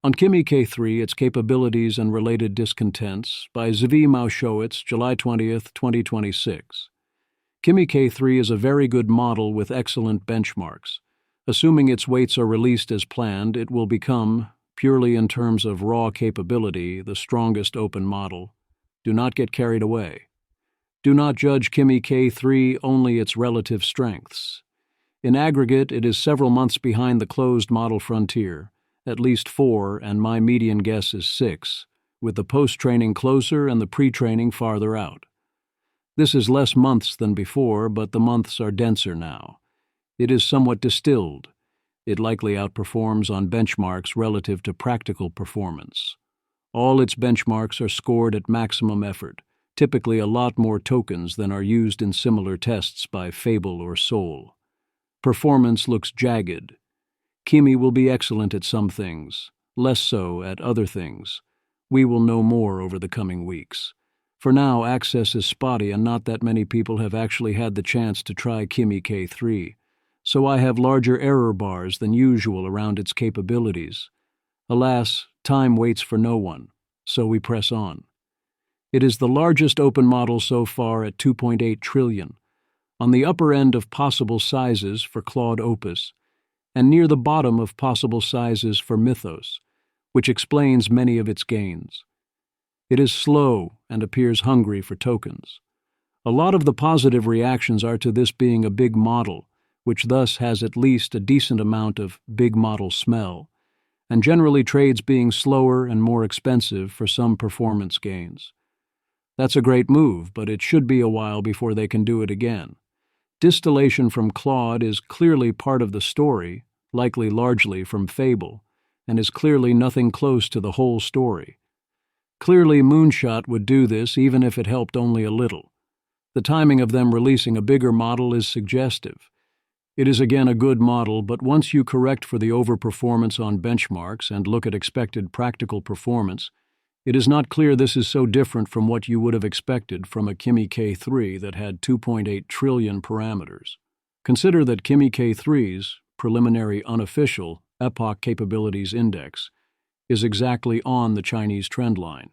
On Kimi K3, Its Capabilities and Related Discontents by Zvi Maushowitz, July 20th, 2026. Kimi K3 is a very good model with excellent benchmarks. Assuming its weights are released as planned, it will become, purely in terms of raw capability, the strongest open model. Do not get carried away. Do not judge Kimi K3 only its relative strengths. In aggregate, it is several months behind the closed model frontier, at least 4, and my median guess is 6, with the post-training closer and the pre-training farther out. This is less months than before, but the months are denser now. It is somewhat distilled. It likely outperforms on benchmarks relative to practical performance. All its benchmarks are scored at maximum effort, typically a lot more tokens than are used in similar tests by Fable or Sol. Performance looks jagged. Kimi will be excellent at some things, less so at other things. We will know more over the coming weeks. For now, access is spotty and not that many people have actually had the chance to try Kimi K3, so I have larger error bars than usual around its capabilities. Alas, time waits for no one, so we press on. It is the largest open model so far at 2.8 trillion, on the upper end of possible sizes for Claude Opus, and near the bottom of possible sizes for Mythos, which explains many of its gains. It is slow and appears hungry for tokens. A lot of the positive reactions are to this being a big model, which thus has at least a decent amount of big model smell, and generally trades being slower and more expensive for some performance gains. That's a great move, but it should be a while before they can do it again. Distillation from Claude is clearly part of the story, likely largely from Fable, and is clearly nothing close to the whole story. Clearly Moonshot would do this even if it helped only a little. The timing of them releasing a bigger model is suggestive. It is again a good model, but once you correct for the overperformance on benchmarks and look at expected practical performance, it is not clear this is so different from what you would have expected from a Kimi K3 that had 2.8 trillion parameters. Consider that Kimi K3's preliminary unofficial Epoch Capabilities Index is exactly on the Chinese trend line.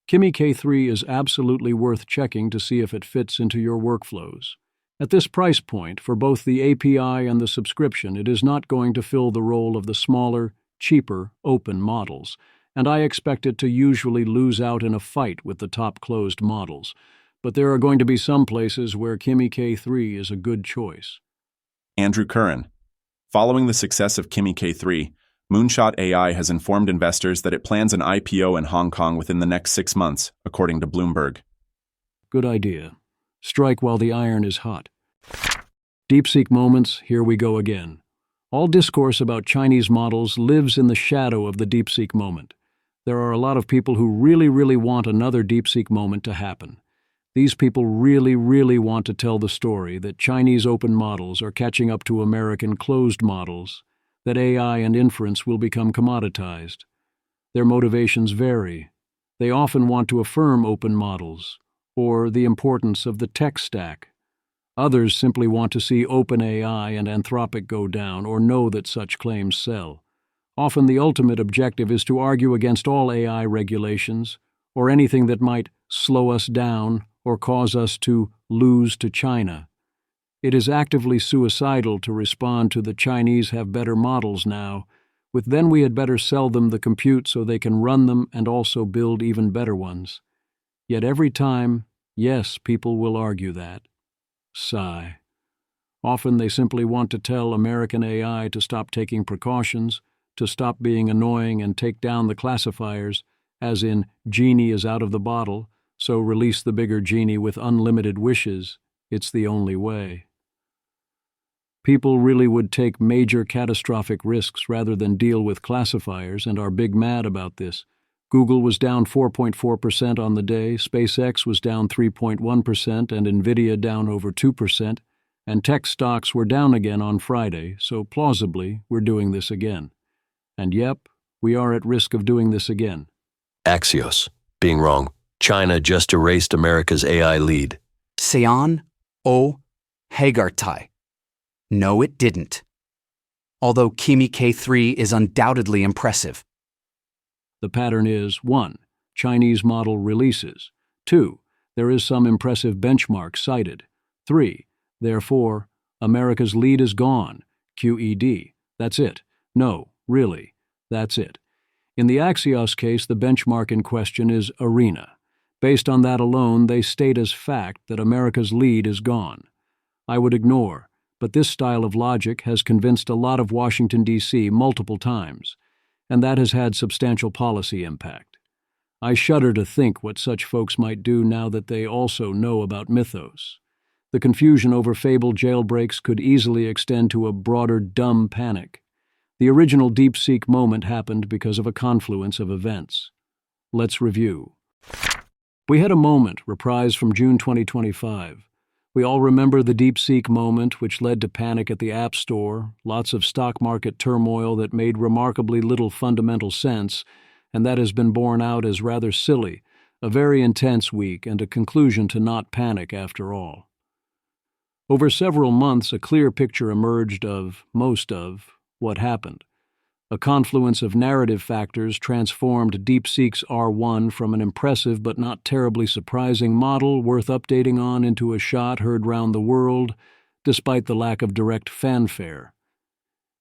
Kimi K3 is absolutely worth checking to see if it fits into your workflows. At this price point, for both the API and the subscription, it is not going to fill the role of the smaller, cheaper, open models, and I expect it to usually lose out in a fight with the top closed models. But there are going to be some places where Kimi K3 is a good choice. Andrew Curran. Following the success of Kimi K3, Moonshot AI has informed investors that it plans an IPO in Hong Kong within the next 6 months, according to Bloomberg. Good idea. Strike while the iron is hot. DeepSeek moments, here we go again. All discourse about Chinese models lives in the shadow of the DeepSeek moment. There are a lot of people who really want another DeepSeek moment to happen. These people really want to tell the story that Chinese open models are catching up to American closed models, that AI and inference will become commoditized. Their motivations vary. They often want to affirm open models, or the importance of the tech stack. Others simply want to see OpenAI and Anthropic go down or know that such claims sell. Often the ultimate objective is to argue against all AI regulations, or anything that might slow us down or cause us to lose to China. It is actively suicidal to respond to the Chinese have better models now, with then we had better sell them the compute so they can run them and also build even better ones. Yet every time, yes, people will argue that. Sigh. Often they simply want to tell American AI to stop taking precautions, to stop being annoying and take down the classifiers, as in genie is out of the bottle, so release the bigger genie with unlimited wishes. It's the only way. People really would take major catastrophic risks rather than deal with classifiers and are big mad about this. Google was down 4.4% on the day, SpaceX was down 3.1%, and Nvidia down over 2%, and tech stocks were down again on Friday, so plausibly we're doing this again. And yep, we are at risk of doing this again. Axios. Being wrong. China just erased America's AI lead. Seon O. Hagartai. No, it didn't. Although Kimi K3 is undoubtedly impressive, The pattern is 1. Chinese model releases. 2. There is some impressive benchmark cited. 3. Therefore, America's lead is gone. QED. That's it. No, really. That's it. In the Axios case, the benchmark in question is Arena. Based on that alone, they state as fact that America's lead is gone. I would ignore, but this style of logic has convinced a lot of Washington, D.C. multiple times, and that has had substantial policy impact. I shudder to think what such folks might do now that they also know about Mythos. The confusion over fabled jailbreaks could easily extend to a broader dumb panic. The original DeepSeek moment happened because of a confluence of events. Let's review. We had a moment, Reprise from June 2025. We all remember the DeepSeek moment, which led to panic at the App Store, lots of stock market turmoil that made remarkably little fundamental sense, and that has been borne out as rather silly, a very intense week and a conclusion to not panic after all. Over several months, a clear picture emerged of most of what happened. A confluence of narrative factors transformed DeepSeek's R1 from an impressive but not terribly surprising model worth updating on into a shot heard round the world, despite the lack of direct fanfare.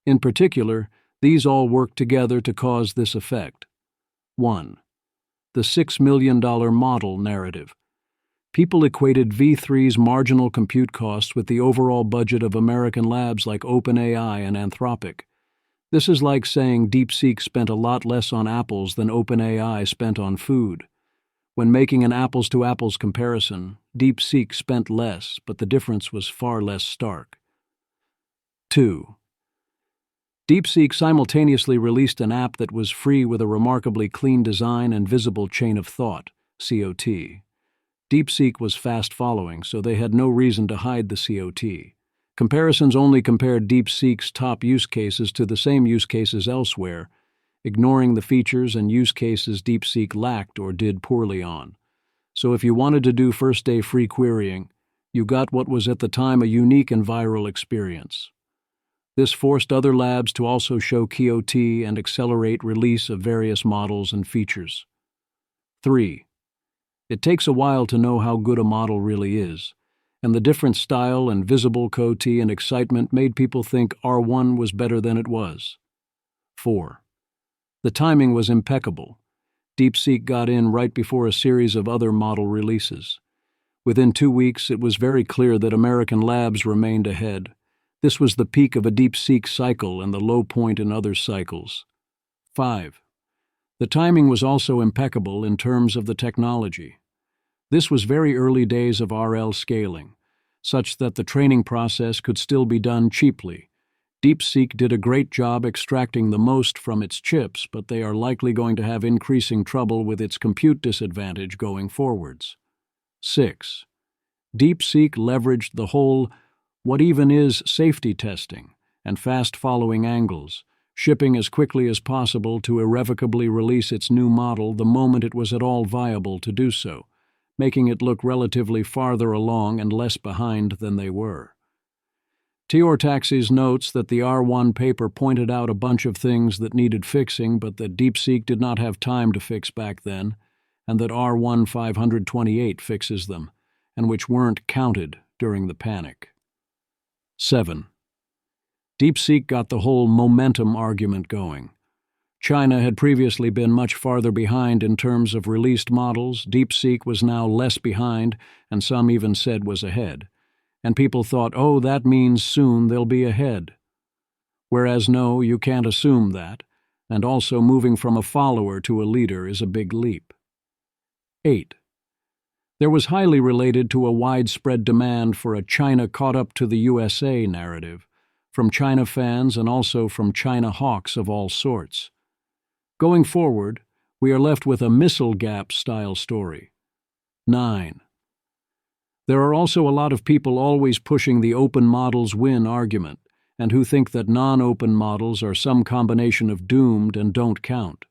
In particular, these all worked together to cause this effect. 1. The $6 million model narrative. People equated V3's marginal compute costs with the overall budget of American labs like OpenAI and Anthropic. This is like saying DeepSeek spent a lot less on apples than OpenAI spent on food. When making an apples-to-apples comparison, DeepSeek spent less, but the difference was far less stark. 2. DeepSeek simultaneously released an app that was free with a remarkably clean design and visible chain of thought, COT. DeepSeek was fast following, so they had no reason to hide the COT. Comparisons only compared DeepSeek's top use cases to the same use cases elsewhere, ignoring the features and use cases DeepSeek lacked or did poorly on. So if you wanted to do first-day free querying, you got what was at the time a unique and viral experience. This forced other labs to also show QOT and accelerate release of various models and features. 3. It takes a while to know how good a model really is, and the different style and visible QOT and excitement made people think R1 was better than it was. 4. The timing was impeccable. DeepSeek got in right before a series of other model releases. Within 2 weeks, it was very clear that American labs remained ahead. This was the peak of a DeepSeek cycle and the low point in other cycles. 5. The timing was also impeccable in terms of the technology. This was very early days of RL scaling, such that the training process could still be done cheaply. DeepSeek did a great job extracting the most from its chips, but they are likely going to have increasing trouble with its compute disadvantage going forwards. 6. DeepSeek leveraged the whole what even is safety testing and fast-following angles, shipping as quickly as possible to irrevocably release its new model the moment it was at all viable to do so, making it look relatively farther along and less behind than they were. Taxis notes that the R1 paper pointed out a bunch of things that needed fixing but that DeepSeek did not have time to fix back then, and that R1 528 fixes them, and which weren't counted during the panic. 7. DeepSeek got the whole momentum argument going. China had previously been much farther behind in terms of released models. DeepSeek was now less behind, and some even said was ahead. And people thought, oh, that means soon they'll be ahead. Whereas no, you can't assume that, and also moving from a follower to a leader is a big leap. 8. There was highly related to a widespread demand for a China caught up to the USA narrative, from China fans and also from China hawks of all sorts. Going forward, we are left with a missile gap style story. 9. There are also a lot of people always pushing the open models win argument, and who think that non-open models are some combination of doomed and don't count.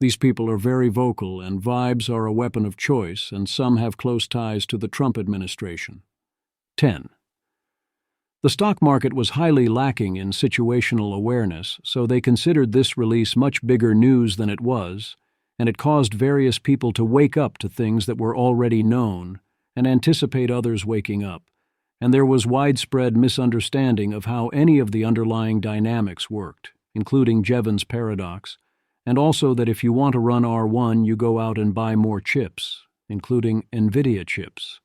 These people are very vocal, and vibes are a weapon of choice, and some have close ties to the Trump administration. 10. The stock market was highly lacking in situational awareness, so they considered this release much bigger news than it was, and it caused various people to wake up to things that were already known and anticipate others waking up, and there was widespread misunderstanding of how any of the underlying dynamics worked, including Jevons paradox, and also that if you want to run R1, you go out and buy more chips, including NVIDIA chips.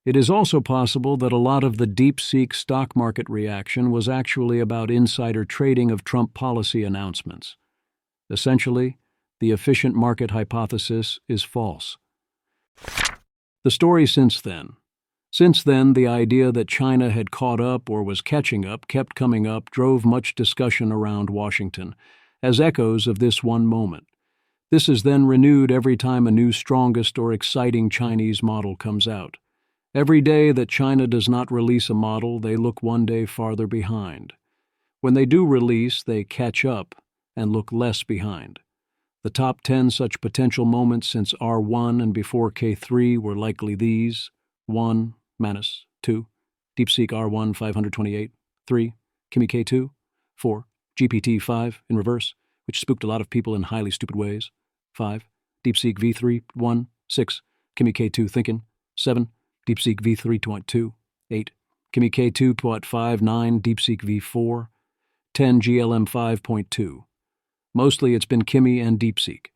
It is also possible that a lot of the DeepSeek stock market reaction was actually about insider trading of Trump policy announcements. Essentially, the efficient market hypothesis is false. The story since then. Since then, the idea that China had caught up or was catching up kept coming up, drove much discussion around Washington, as echoes of this one moment. This is then renewed every time a new strongest or exciting Chinese model comes out. Every day that China does not release a model, they look one day farther behind. When they do release, they catch up and look less behind. The top 10 such potential moments since R1 and before K3 were likely these: 1, Manus; 2, DeepSeek R1 528; 3, Kimi K2; 4, GPT-5 in reverse, which spooked a lot of people in highly stupid ways; 5, DeepSeek V3 1; 6, Kimi K2 thinking; 7, DeepSeek V3.2; 8, Kimi K2.5; 9, DeepSeek V4; 10, GLM 5.2. Mostly it's been Kimi and DeepSeek.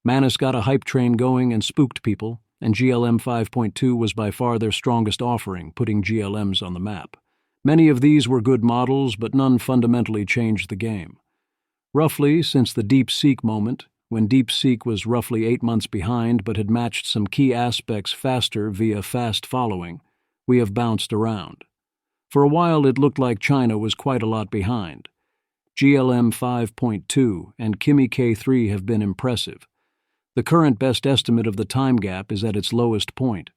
Manus got a hype train going and spooked people, and GLM 5.2 was by far their strongest offering, putting GLMs on the map. Many of these were good models, but none fundamentally changed the game. Roughly since the DeepSeek moment, when DeepSeek was roughly 8 months behind but had matched some key aspects faster via fast following, we have bounced around. For a while it looked like China was quite a lot behind. GLM 5.2 and Kimi K3 have been impressive. The current best estimate of the time gap is at its lowest point.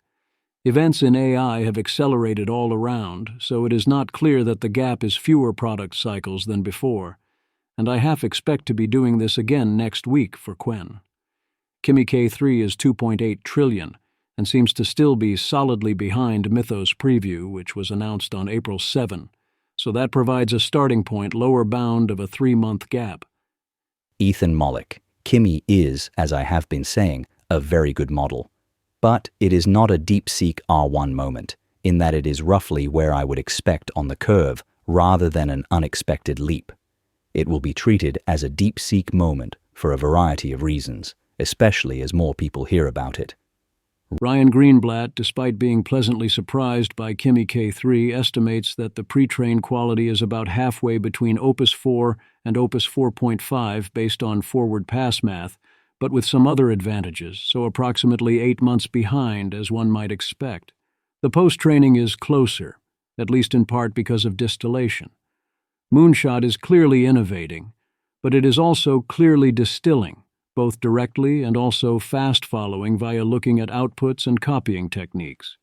Events in AI have accelerated all around, so it is not clear that the gap is fewer product cycles than before, and I half expect to be doing this again next week for Quen. Kimi K3 is 2.8 trillion and seems to still be solidly behind Mythos Preview, which was announced on April 7, so that provides a starting point lower bound of a 3-month gap. Ethan Mollick. Kimi is, as I have been saying, a very good model. But it is not a DeepSeek R1 moment, in that it is roughly where I would expect on the curve rather than an unexpected leap. It will be treated as a DeepSeek moment for a variety of reasons, especially as more people hear about it. Ryan Greenblatt, despite being pleasantly surprised by Kimi K3, estimates that the pre-trained quality is about halfway between Opus 4 and Opus 4.5 based on forward pass math, but with some other advantages, so approximately 8 months behind, as one might expect. The post-training is closer, at least in part because of distillation. Moonshot is clearly innovating, but it is also clearly distilling, both directly and also fast-following via looking at outputs and copying techniques.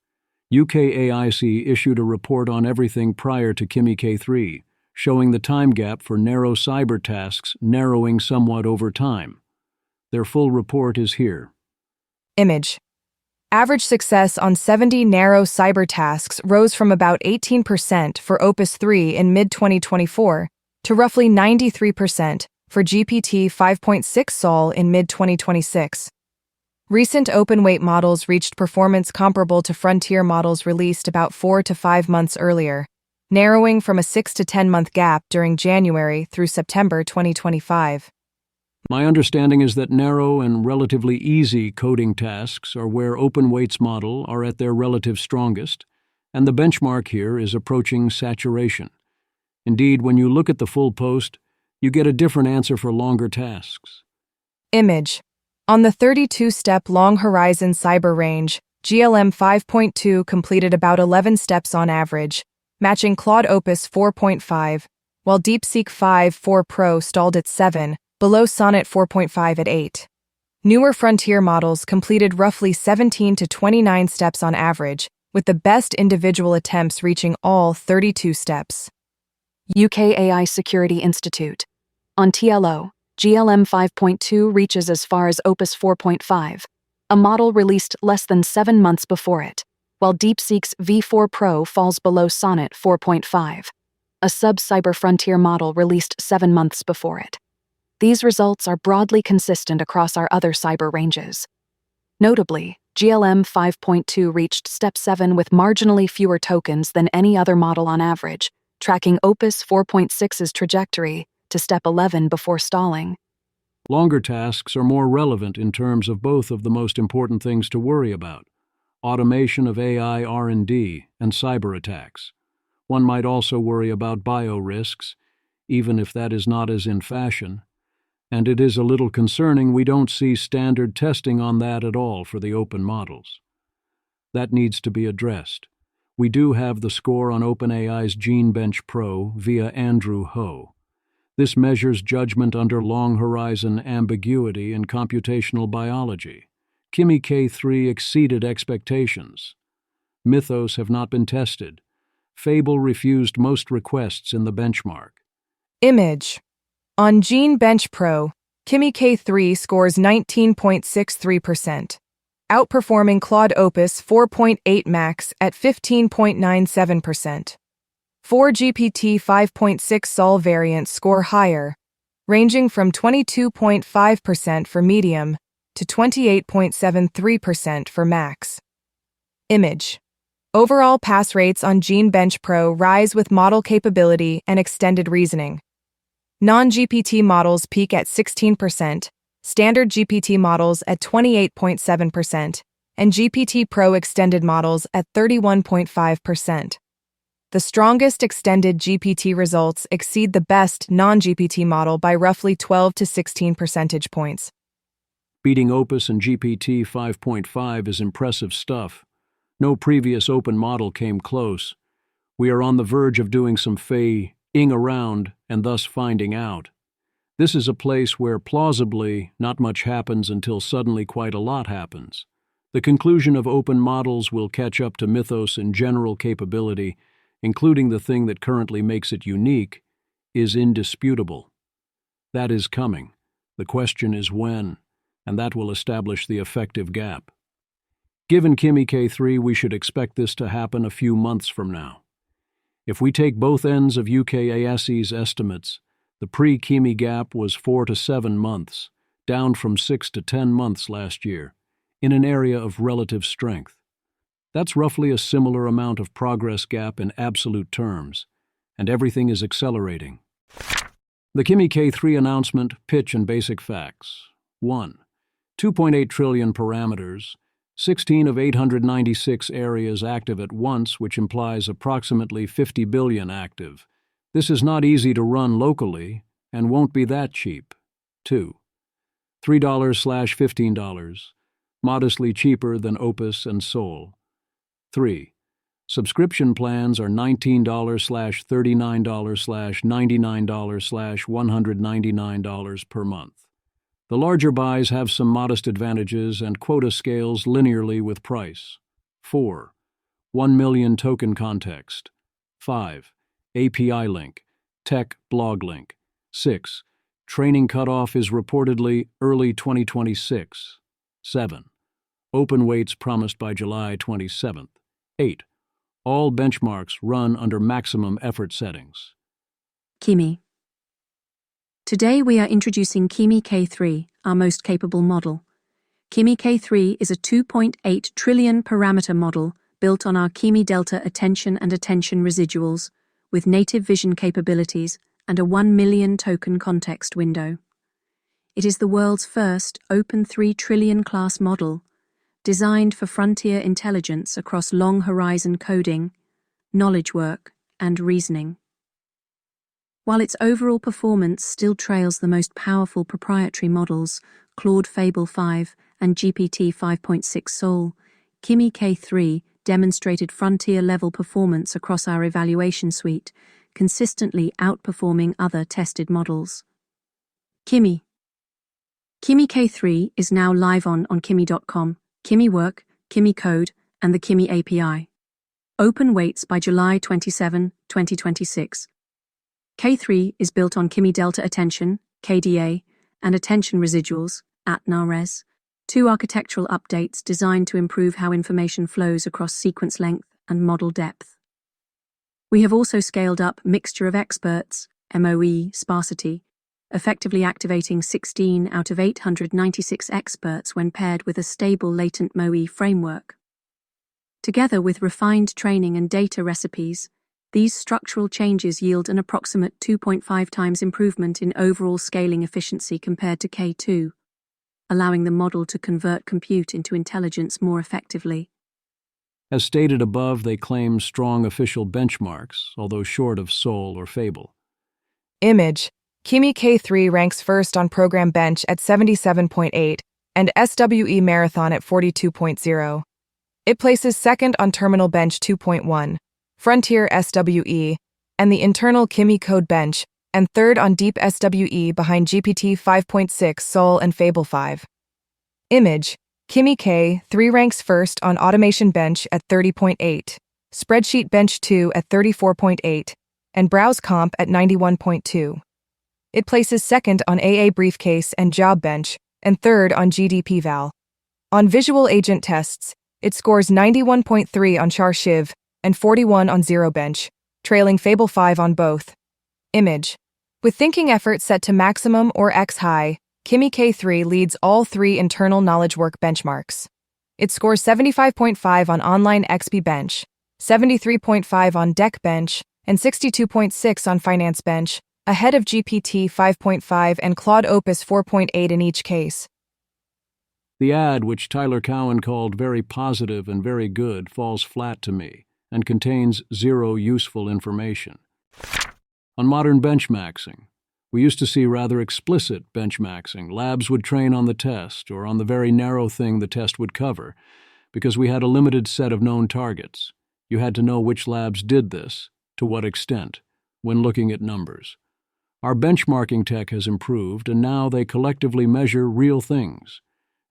UKAIC issued a report on everything prior to Kimi K3, showing the time gap for narrow cyber tasks narrowing somewhat over time. Their full report is here. Image. Average success on 70 narrow cyber tasks rose from about 18% for Opus 3 in mid-2024 to roughly 93% for GPT 5.6 Sol in mid-2026. Recent open-weight models reached performance comparable to frontier models released about 4 to 5 months earlier, narrowing from a 6 to 10-month gap during January through September 2025. My understanding is that narrow and relatively easy coding tasks are where open weights model are at their relative strongest, and the benchmark here is approaching saturation. Indeed, when you look at the full post, you get a different answer for longer tasks. Image. On the 32-step long horizon cyber range, GLM 5.2 completed about 11 steps on average, matching Claude Opus 4.5, while DeepSeek 5.4 Pro stalled at 7, below Sonnet 4.5 at 8. Newer frontier models completed roughly 17 to 29 steps on average, with the best individual attempts reaching all 32 steps. UKAI Security Institute. On TLO, GLM 5.2 reaches as far as Opus 4.5, a model released less than 7 months before it, while DeepSeek's V4 Pro falls below Sonnet 4.5, a sub-cyber frontier model released 7 months before it. These results are broadly consistent across our other cyber ranges. Notably, GLM 5.2 reached Step 7 with marginally fewer tokens than any other model on average, tracking Opus 4.6's trajectory to Step 11 before stalling. Longer tasks are more relevant in terms of both of the most important things to worry about: automation of AI R&D and cyber attacks. One might also worry about bio-risks, even if that is not as in fashion. And it is a little concerning we don't see standard testing on that at all for the open models. That needs to be addressed. We do have the score on OpenAI's GeneBench Pro via Andrew Ho. This measures judgment under long-horizon ambiguity in computational biology. Kimi K3 exceeded expectations. Mythos have not been tested. Fable refused most requests in the benchmark. Image. On GeneBench Pro, Kimi K3 scores 19.63%, outperforming Claude Opus 4.8 Max at 15.97%. 4GPT 5.6 Sol variants score higher, ranging from 22.5% for medium to 28.73% for max. Image. Overall pass rates on GeneBench Pro rise with model capability and extended reasoning. Non-GPT models peak at 16%, standard GPT models at 28.7%, and GPT Pro extended models at 31.5%. The strongest extended GPT results exceed the best non-GPT model by roughly 12 to 16 percentage points. Beating Opus and GPT 5.5 is impressive stuff. No previous open model came close. We are on the verge of doing some ing around and thus finding out. This is a place where plausibly not much happens until suddenly quite a lot happens. The conclusion of open models will catch up to Mythos in general capability, including the thing that currently makes it unique, is indisputable. That is coming. The question is when, and that will establish the effective gap. Given Kimi K3, we should expect this to happen a few months from now. If we take both ends of UKASE's estimates, the pre-Kimi gap was 4 to 7 months, down from 6 to 10 months last year, in an area of relative strength. That's roughly a similar amount of progress gap in absolute terms, and everything is accelerating. The Kimi K3 announcement, pitch and basic facts. 1. 2.8 trillion parameters, 16 of 896 areas active at once, which implies approximately 50 billion active. This is not easy to run locally and won't be that cheap. 2. $3/$15, modestly cheaper than Opus and Sol. 3. Subscription plans are $19/$39/$99/$199 per month. The larger buys have some modest advantages and quota scales linearly with price. 4. 1 million token context. 5. API link. Tech blog link. 6. Training cutoff is reportedly early 2026. 7. Open weights promised by July 27th. 8. All benchmarks run under maximum effort settings. Kimi. Today we are introducing Kimi K3, our most capable model. Kimi K3 is a 2.8 trillion parameter model built on our Kimi Delta attention and attention residuals, with native vision capabilities and a 1 million token context window. It is the world's first open 3 trillion class model, designed for frontier intelligence across long horizon coding, knowledge work, and reasoning. While its overall performance still trails the most powerful proprietary models, Claude Fable 5 and GPT 5.6 Sol, Kimi K3 demonstrated frontier-level performance across our evaluation suite, consistently outperforming other tested models. Kimi. Kimi K3 is now live on Kimi.com, Kimi Work, Kimi Code, and the Kimi API. Open weights by July 27, 2026. K3 is built on Kimi Delta Attention, KDA, and Attention Residuals, ATNA-RES, 2 architectural updates designed to improve how information flows across sequence length and model depth. We have also scaled up Mixture of Experts, MOE, sparsity, effectively activating 16 out of 896 experts when paired with a stable latent MoE framework. Together with refined training and data recipes, these structural changes yield an approximate 2.5 times improvement in overall scaling efficiency compared to K2, allowing the model to convert compute into intelligence more effectively. As stated above, they claim strong official benchmarks, although short of Sol or Fable. Image. Kimi K3 ranks first on Program Bench at 77.8 and SWE Marathon at 42.0. It places second on Terminal Bench 2.1, Frontier SWE, and the internal Kimi Code Bench, and third on Deep SWE behind GPT 5.6 Sol and Fable 5. Image. Kimi K3 ranks first on Automation Bench at 30.8, Spreadsheet Bench 2 at 34.8, and Browse Comp at 91.2. It places second on AA Briefcase and Job Bench, and third on GDP Val. On visual agent tests, it scores 91.3 on Char Shiv and 41 on Zero Bench, trailing Fable 5 on both. Image. With thinking effort set to maximum or X high, Kimi K3 leads all three internal knowledge work benchmarks. It scores 75.5 on Online XP Bench, 73.5 on Deck Bench, and 62.6 on Finance Bench, ahead of GPT 5.5 and Claude Opus 4.8 in each case. The ad, which Tyler Cowen called very positive and very good, falls flat to me and contains zero useful information. On Modern Benchmaxxing, we used to see rather explicit benchmaxing. Labs would train on the test or on the very narrow thing the test would cover, because we had a limited set of known targets. You had to know which labs did this, to what extent, when looking at numbers. Our benchmarking tech has improved, and now they collectively measure real things,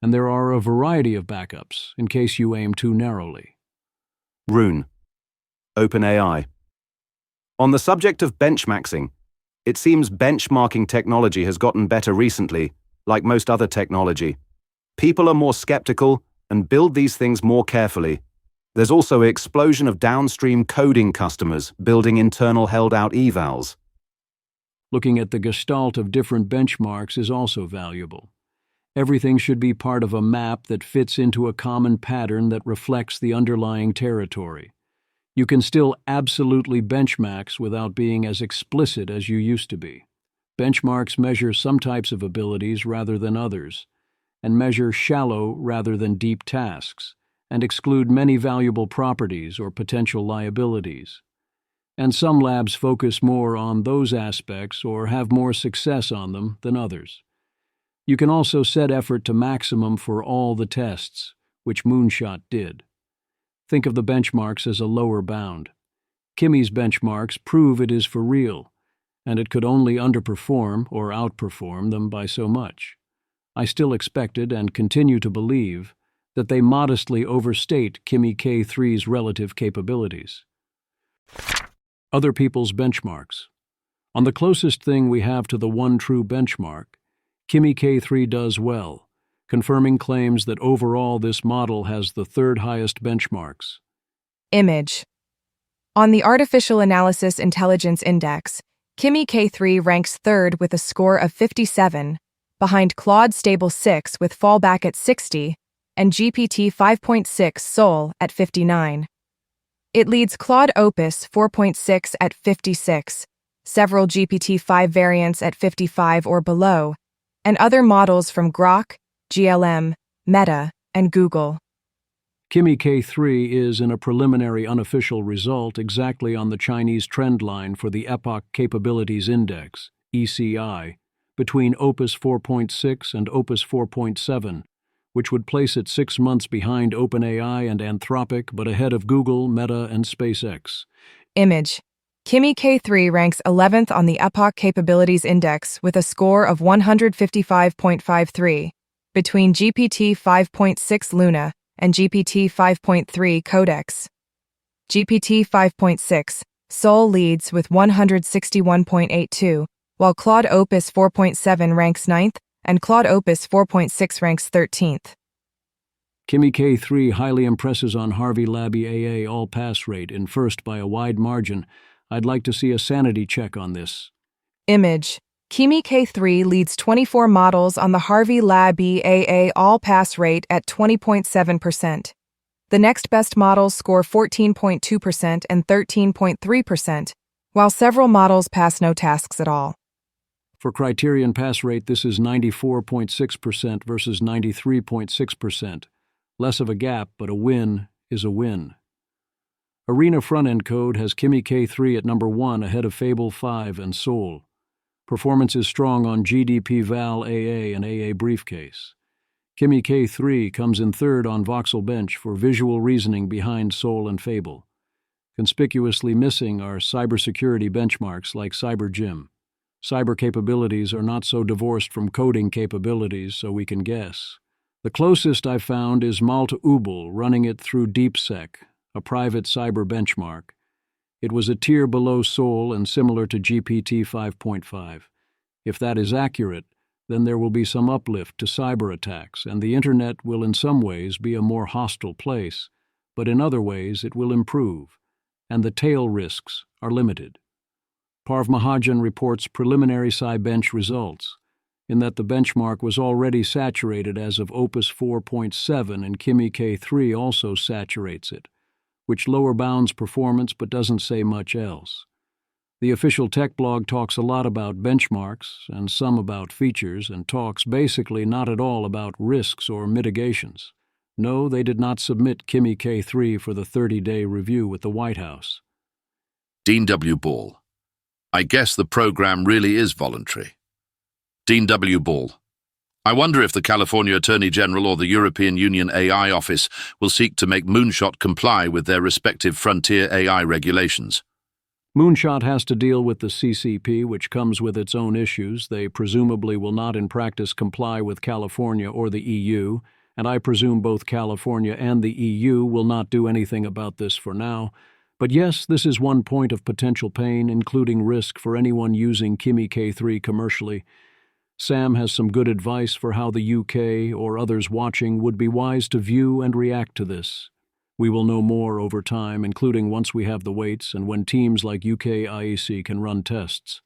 and there are a variety of backups in case you aim too narrowly. Rune. OpenAI. On the subject of benchmaxing, it seems benchmarking technology has gotten better recently, like most other technology. People are more skeptical and build these things more carefully. There's also an explosion of downstream coding customers building internal held-out evals. Looking at the gestalt of different benchmarks is also valuable. Everything should be part of a map that fits into a common pattern that reflects the underlying territory. You can still absolutely benchmax without being as explicit as you used to be. Benchmarks measure some types of abilities rather than others, and measure shallow rather than deep tasks, and exclude many valuable properties or potential liabilities. And some labs focus more on those aspects or have more success on them than others. You can also set effort to maximum for all the tests, which Moonshot did. Think of the benchmarks as a lower bound. Kimi's benchmarks prove it is for real, and it could only underperform or outperform them by so much. I still expected and continue to believe that they modestly overstate Kimi K3's relative capabilities. Other people's benchmarks. On the closest thing we have to the one true benchmark, Kimi K3 does well, confirming claims that overall this model has the third highest benchmarks. Image. On the Artificial Analysis Intelligence Index, Kimi K3 ranks third with a score of 57, behind Claude Stable 6 with fallback at 60, and GPT 5.6 Sol at 59. It leads Claude Opus 4.6 at 56, several GPT-5 variants at 55 or below, and other models from Grok, GLM, Meta, and Google. Kimi K3 is, in a preliminary unofficial result, exactly on the Chinese trend line for the Epoch Capabilities Index, ECI, between Opus 4.6 and Opus 4.7, which would place it 6 months behind OpenAI and Anthropic, but ahead of Google, Meta, and SpaceX. Image. Kimi K3 ranks 11th on the Epoch Capabilities Index with a score of 155.53, between GPT 5.6 Luna and GPT 5.3 Codex. GPT 5.6 Sol leads with 161.82, while Claude Opus 4.7 ranks 9th and Claude Opus 4.6 ranks 13th. Kimi K3 highly impresses on Harvey Labby AA all-pass rate in first by a wide margin. I'd like to see a sanity check on this. Image. Kimi K3 leads 24 models on the Harvey Lab EAA all-pass rate at 20.7%. The next best models score 14.2% and 13.3%, while several models pass no tasks at all. For criterion pass rate, this is 94.6% versus 93.6%. Less of a gap, but a win is a win. Arena front-end code has Kimi K3 at number 1 ahead of Fable 5 and Soul. Performance is strong on GDP Val AA and AA Briefcase. Kimi K3 comes in third on Voxel Bench for visual reasoning behind Soul and Fable. Conspicuously missing are cybersecurity benchmarks like CyberGym. Cyber capabilities are not so divorced from coding capabilities, so we can guess. The closest I've found is Malta Ubel running it through DeepSeek, a private cyber benchmark. It was a tier below Soul and similar to GPT 5.5. If that is accurate, then there will be some uplift to cyber attacks, and the Internet will in some ways be a more hostile place, but in other ways it will improve, and the tail risks are limited. Parv Mahajan reports preliminary PsyBench results, in that the benchmark was already saturated as of Opus 4.7 and Kimi K3 also saturates it, which lower bounds performance but doesn't say much else. The official tech blog talks a lot about benchmarks and some about features and talks basically not at all about risks or mitigations. No, they did not submit Kimi K3 for the 30-day review with the White House. Dean W. Ball. I guess the program really is voluntary. Dean W. Ball. I wonder if the California Attorney General or the European Union AI Office will seek to make Moonshot comply with their respective frontier AI regulations. Moonshot has to deal with the CCP, which comes with its own issues. They presumably will not in practice comply with California or the EU, and I presume both California and the EU will not do anything about this for now. But yes, this is one point of potential pain, including risk for anyone using Kimi K3 commercially. Sam has some good advice for how the UK or others watching would be wise to view and react to this. We will know more over time, including once we have the weights and when teams like UK IEC can run tests.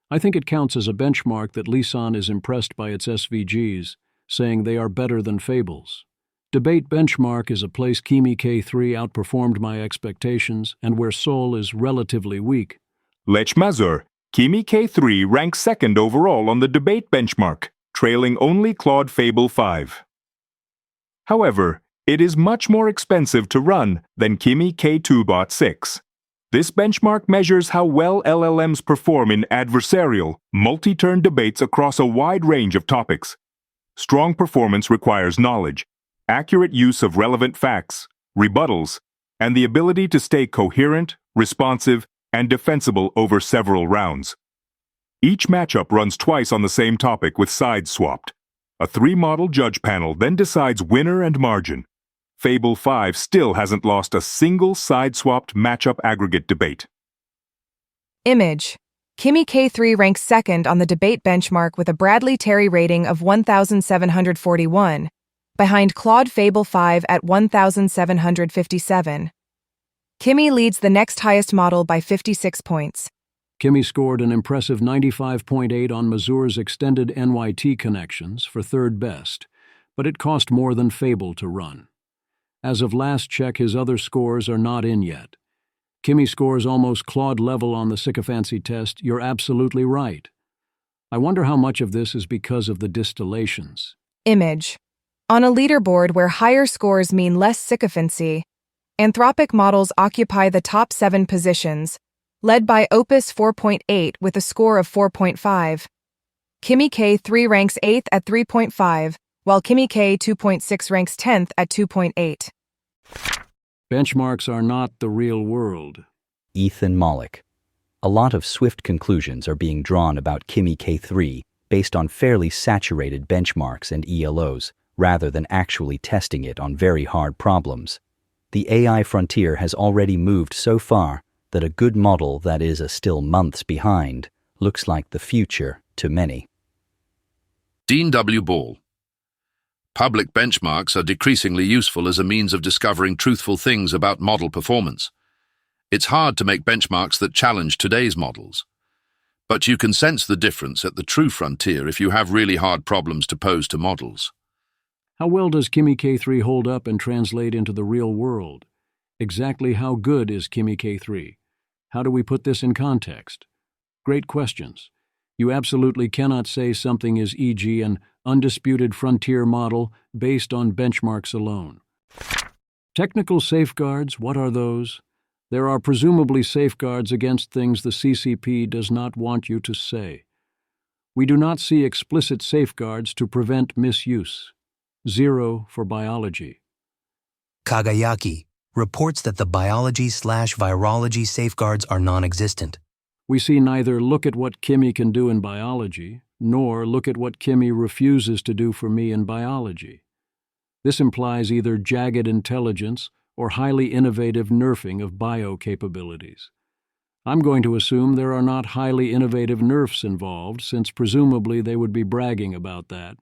I think it counts as a benchmark that Lisan is impressed by its SVGs, saying they are better than Fables. Debate benchmark is a place Kimi K3 outperformed my expectations and where Soul is relatively weak. Lech Mazur, Kimi K3 ranks second overall on the debate benchmark, trailing only Claude Fable 5. However, it is much more expensive to run than Kimi K2 Bot 6. This benchmark measures how well LLMs perform in adversarial, multi-turn debates across a wide range of topics. Strong performance requires knowledge, accurate use of relevant facts, rebuttals, and the ability to stay coherent, responsive, and defensible over several rounds. Each matchup runs twice on the same topic with sides swapped. A 3-model judge panel then decides winner and margin. Fable 5 still hasn't lost a single side-swapped matchup aggregate debate. Image. Kimi K3 ranks second on the debate benchmark with a Bradley Terry rating of 1,741, behind Claude Fable 5 at 1,757. Kimi leads the next highest model by 56 points. Kimi scored an impressive 95.8 on Mazur's extended NYT connections for third best, but it cost more than Fable to run. As of last check, his other scores are not in yet. Kimi scores almost Claude level on the sycophancy test. You're absolutely right. I wonder how much of this is because of the distillations. Image. On a leaderboard where higher scores mean less sycophancy, Anthropic models occupy the top 7 positions, led by Opus 4.8 with a score of 4.5. Kimi K3 ranks 8th at 3.5, while Kimi K 2.6 ranks 10th at 2.8. Benchmarks are not the real world. Ethan Mollick. A lot of swift conclusions are being drawn about Kimi K3 based on fairly saturated benchmarks and ELOs, rather than actually testing it on very hard problems. The AI frontier has already moved so far that a good model that is still months behind looks like the future to many. Dean W. Ball. Public benchmarks are decreasingly useful as a means of discovering truthful things about model performance. It's hard to make benchmarks that challenge today's models. But you can sense the difference at the true frontier if you have really hard problems to pose to models. How well does Kimi K3 hold up and translate into the real world? Exactly how good is Kimi K3? How do we put this in context? Great questions. You absolutely cannot say something is, e.g., an undisputed frontier model based on benchmarks alone. Technical safeguards, what are those? There are presumably safeguards against things the CCP does not want you to say. We do not see explicit safeguards to prevent misuse. 0 for biology. Kagayaki reports that the biology/virology safeguards are non-existent. We see neither look at what Kimi can do in biology, nor look at what Kimi refuses to do for me in biology. This implies either jagged intelligence or highly innovative nerfing of bio capabilities. I'm going to assume there are not highly innovative nerfs involved, since presumably they would be bragging about that.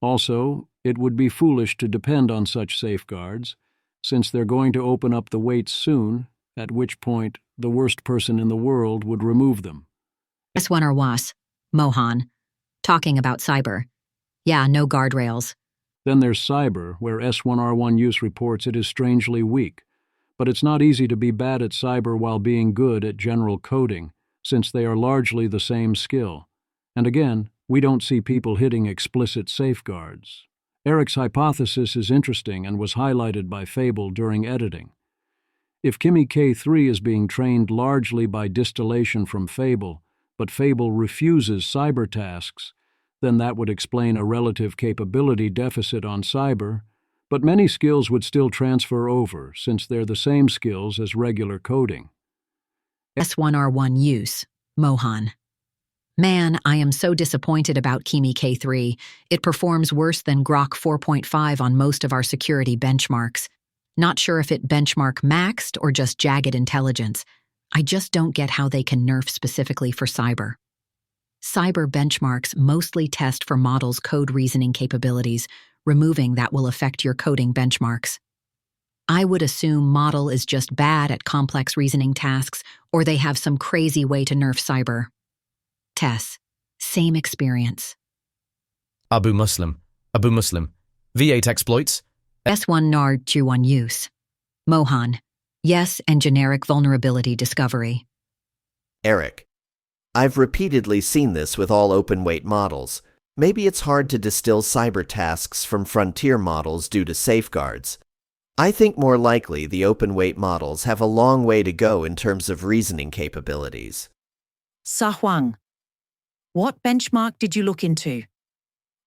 Also, it would be foolish to depend on such safeguards, since they're going to open up the weights soon, at which point the worst person in the world would remove them. S1 Was, Mohan, talking about cyber. Yeah, no guardrails. Then there's cyber, where S1R1 use reports it is strangely weak. But it's not easy to be bad at cyber while being good at general coding, since they are largely the same skill. And again, we don't see people hitting explicit safeguards. Eric's hypothesis is interesting and was highlighted by Fable during editing. If Kimi K3 is being trained largely by distillation from Fable, but Fable refuses cyber tasks, then that would explain a relative capability deficit on cyber, but many skills would still transfer over since they're the same skills as regular coding. S1R1 use, Mohan. Man, I am so disappointed about Kimi K3. It performs worse than Grok 4.5 on most of our security benchmarks. Not sure if it benchmark maxed or just jagged intelligence. I just don't get how they can nerf specifically for cyber. Cyber benchmarks mostly test for models' code reasoning capabilities. Removing that will affect your coding benchmarks. I would assume model is just bad at complex reasoning tasks, or they have some crazy way to nerf cyber. Tess, same experience. Abu Muslim. V8 exploits. S1 NARD Q1 use. Mohan. Yes, and generic vulnerability discovery. Eric. I've repeatedly seen this with all open-weight models. Maybe it's hard to distill cyber tasks from frontier models due to safeguards. I think more likely the open-weight models have a long way to go in terms of reasoning capabilities. Sahuang. What benchmark did you look into?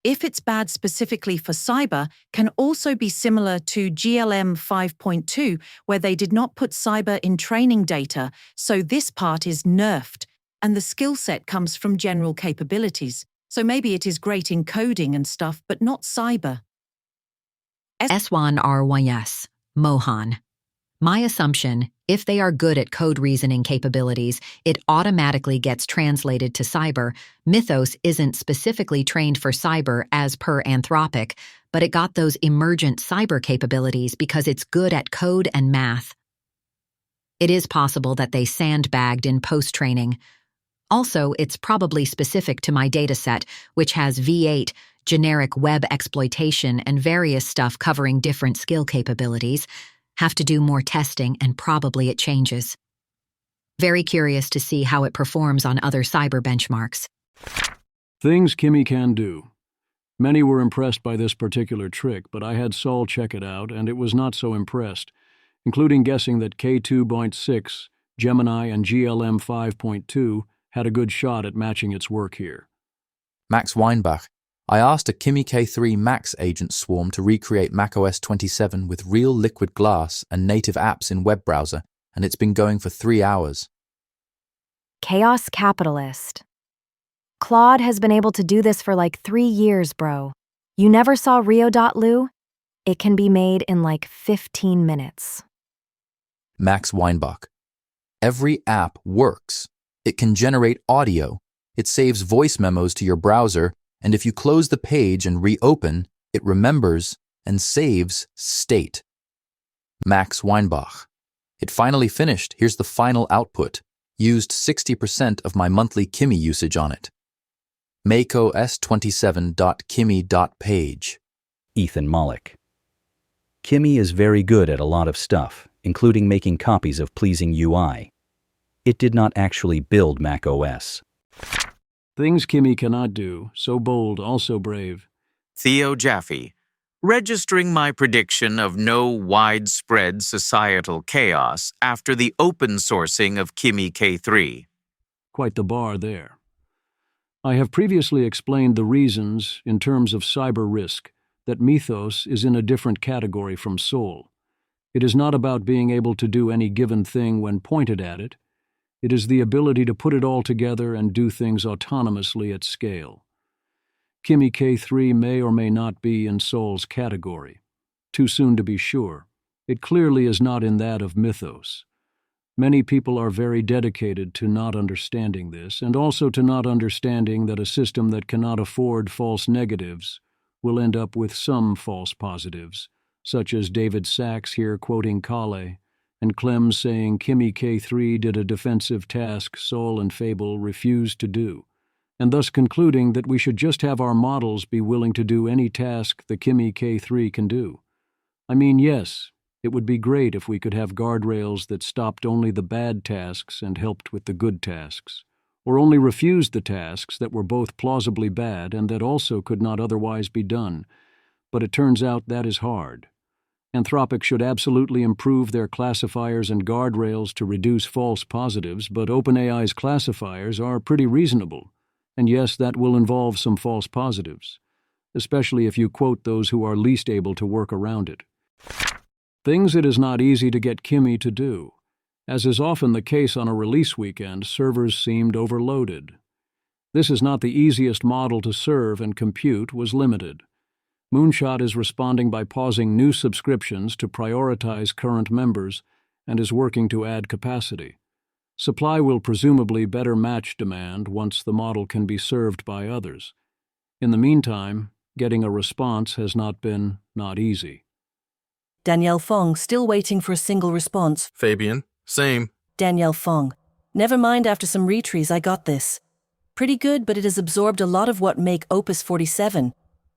If it's bad specifically for cyber, can also be similar to GLM 5.2, where they did not put cyber in training data, so this part is nerfed, and the skill set comes from general capabilities. So maybe it is great in coding and stuff, but not cyber. S1R1S, Mohan. My assumption, if they are good at code reasoning capabilities, it automatically gets translated to cyber. Mythos isn't specifically trained for cyber as per Anthropic, but it got those emergent cyber capabilities because it's good at code and math. It is possible that they sandbagged in post-training. Also, it's probably specific to my dataset, which has V8, generic web exploitation, and various stuff covering different skill capabilities. Have to do more testing, and probably it changes. Very curious to see how it performs on other cyber benchmarks. Things Kimi can do. Many were impressed by this particular trick, but I had Saul check it out, and it was not so impressed, including guessing that K2.6, Gemini, and GLM 5.2 had a good shot at matching its work here. Max Weinbach. I asked a Kimi K3 Max agent swarm to recreate macOS 27 with real liquid glass and native apps in web browser, and it's been going for 3 hours. Chaos Capitalist. Claude has been able to do this for like 3 years, bro. You never saw Rio.lu? It can be made in like 15 minutes. Max Weinbach. Every app works. It can generate audio. It saves voice memos to your browser, and if you close the page and reopen, it remembers and saves state. Max Weinbach. It finally finished. Here's the final output. used 60% of my monthly Kimi usage on it. Mako s27.kimi.page. Ethan Mollick. Kimi is very good at a lot of stuff, including making copies of pleasing UI. It did not actually build macOS. Things Kimi cannot do, so bold, also brave. Theo Jaffe. Registering my prediction of no widespread societal chaos after the open sourcing of Kimi K3. Quite the bar there. I have previously explained the reasons, in terms of cyber risk, that Mythos is in a different category from Soul. It is not about being able to do any given thing when pointed at it. It is the ability to put it all together and do things autonomously at scale. Kimi K3 may or may not be in Soul's category. Too soon to be sure. It clearly is not in that of Mythos. Many people are very dedicated to not understanding this, and also to not understanding that a system that cannot afford false negatives will end up with some false positives, such as David Sachs here quoting Kale, and Clem saying Kimi K3 did a defensive task Soul and Fable refused to do, and thus concluding that we should just have our models be willing to do any task the Kimi K3 can do. I mean, yes, it would be great if we could have guardrails that stopped only the bad tasks and helped with the good tasks, or only refused the tasks that were both plausibly bad and that also could not otherwise be done. But it turns out that is hard. Anthropic should absolutely improve their classifiers and guardrails to reduce false positives, but OpenAI's classifiers are pretty reasonable. And yes, that will involve some false positives, especially if you quote those who are least able to work around it. Things it is not easy to get Kimi to do. As is often the case on a release weekend, servers seemed overloaded. This is not the easiest model to serve, and compute was limited. Moonshot is responding by pausing new subscriptions to prioritize current members and is working to add capacity. Supply will presumably better match demand once the model can be served by others. In the meantime, getting a response has not been easy. Danielle Fong, still waiting for a single response. Fabian, same. Danielle Fong. Never mind, after some retries, I got this. Pretty good, but it has absorbed a lot of what make Opus 47.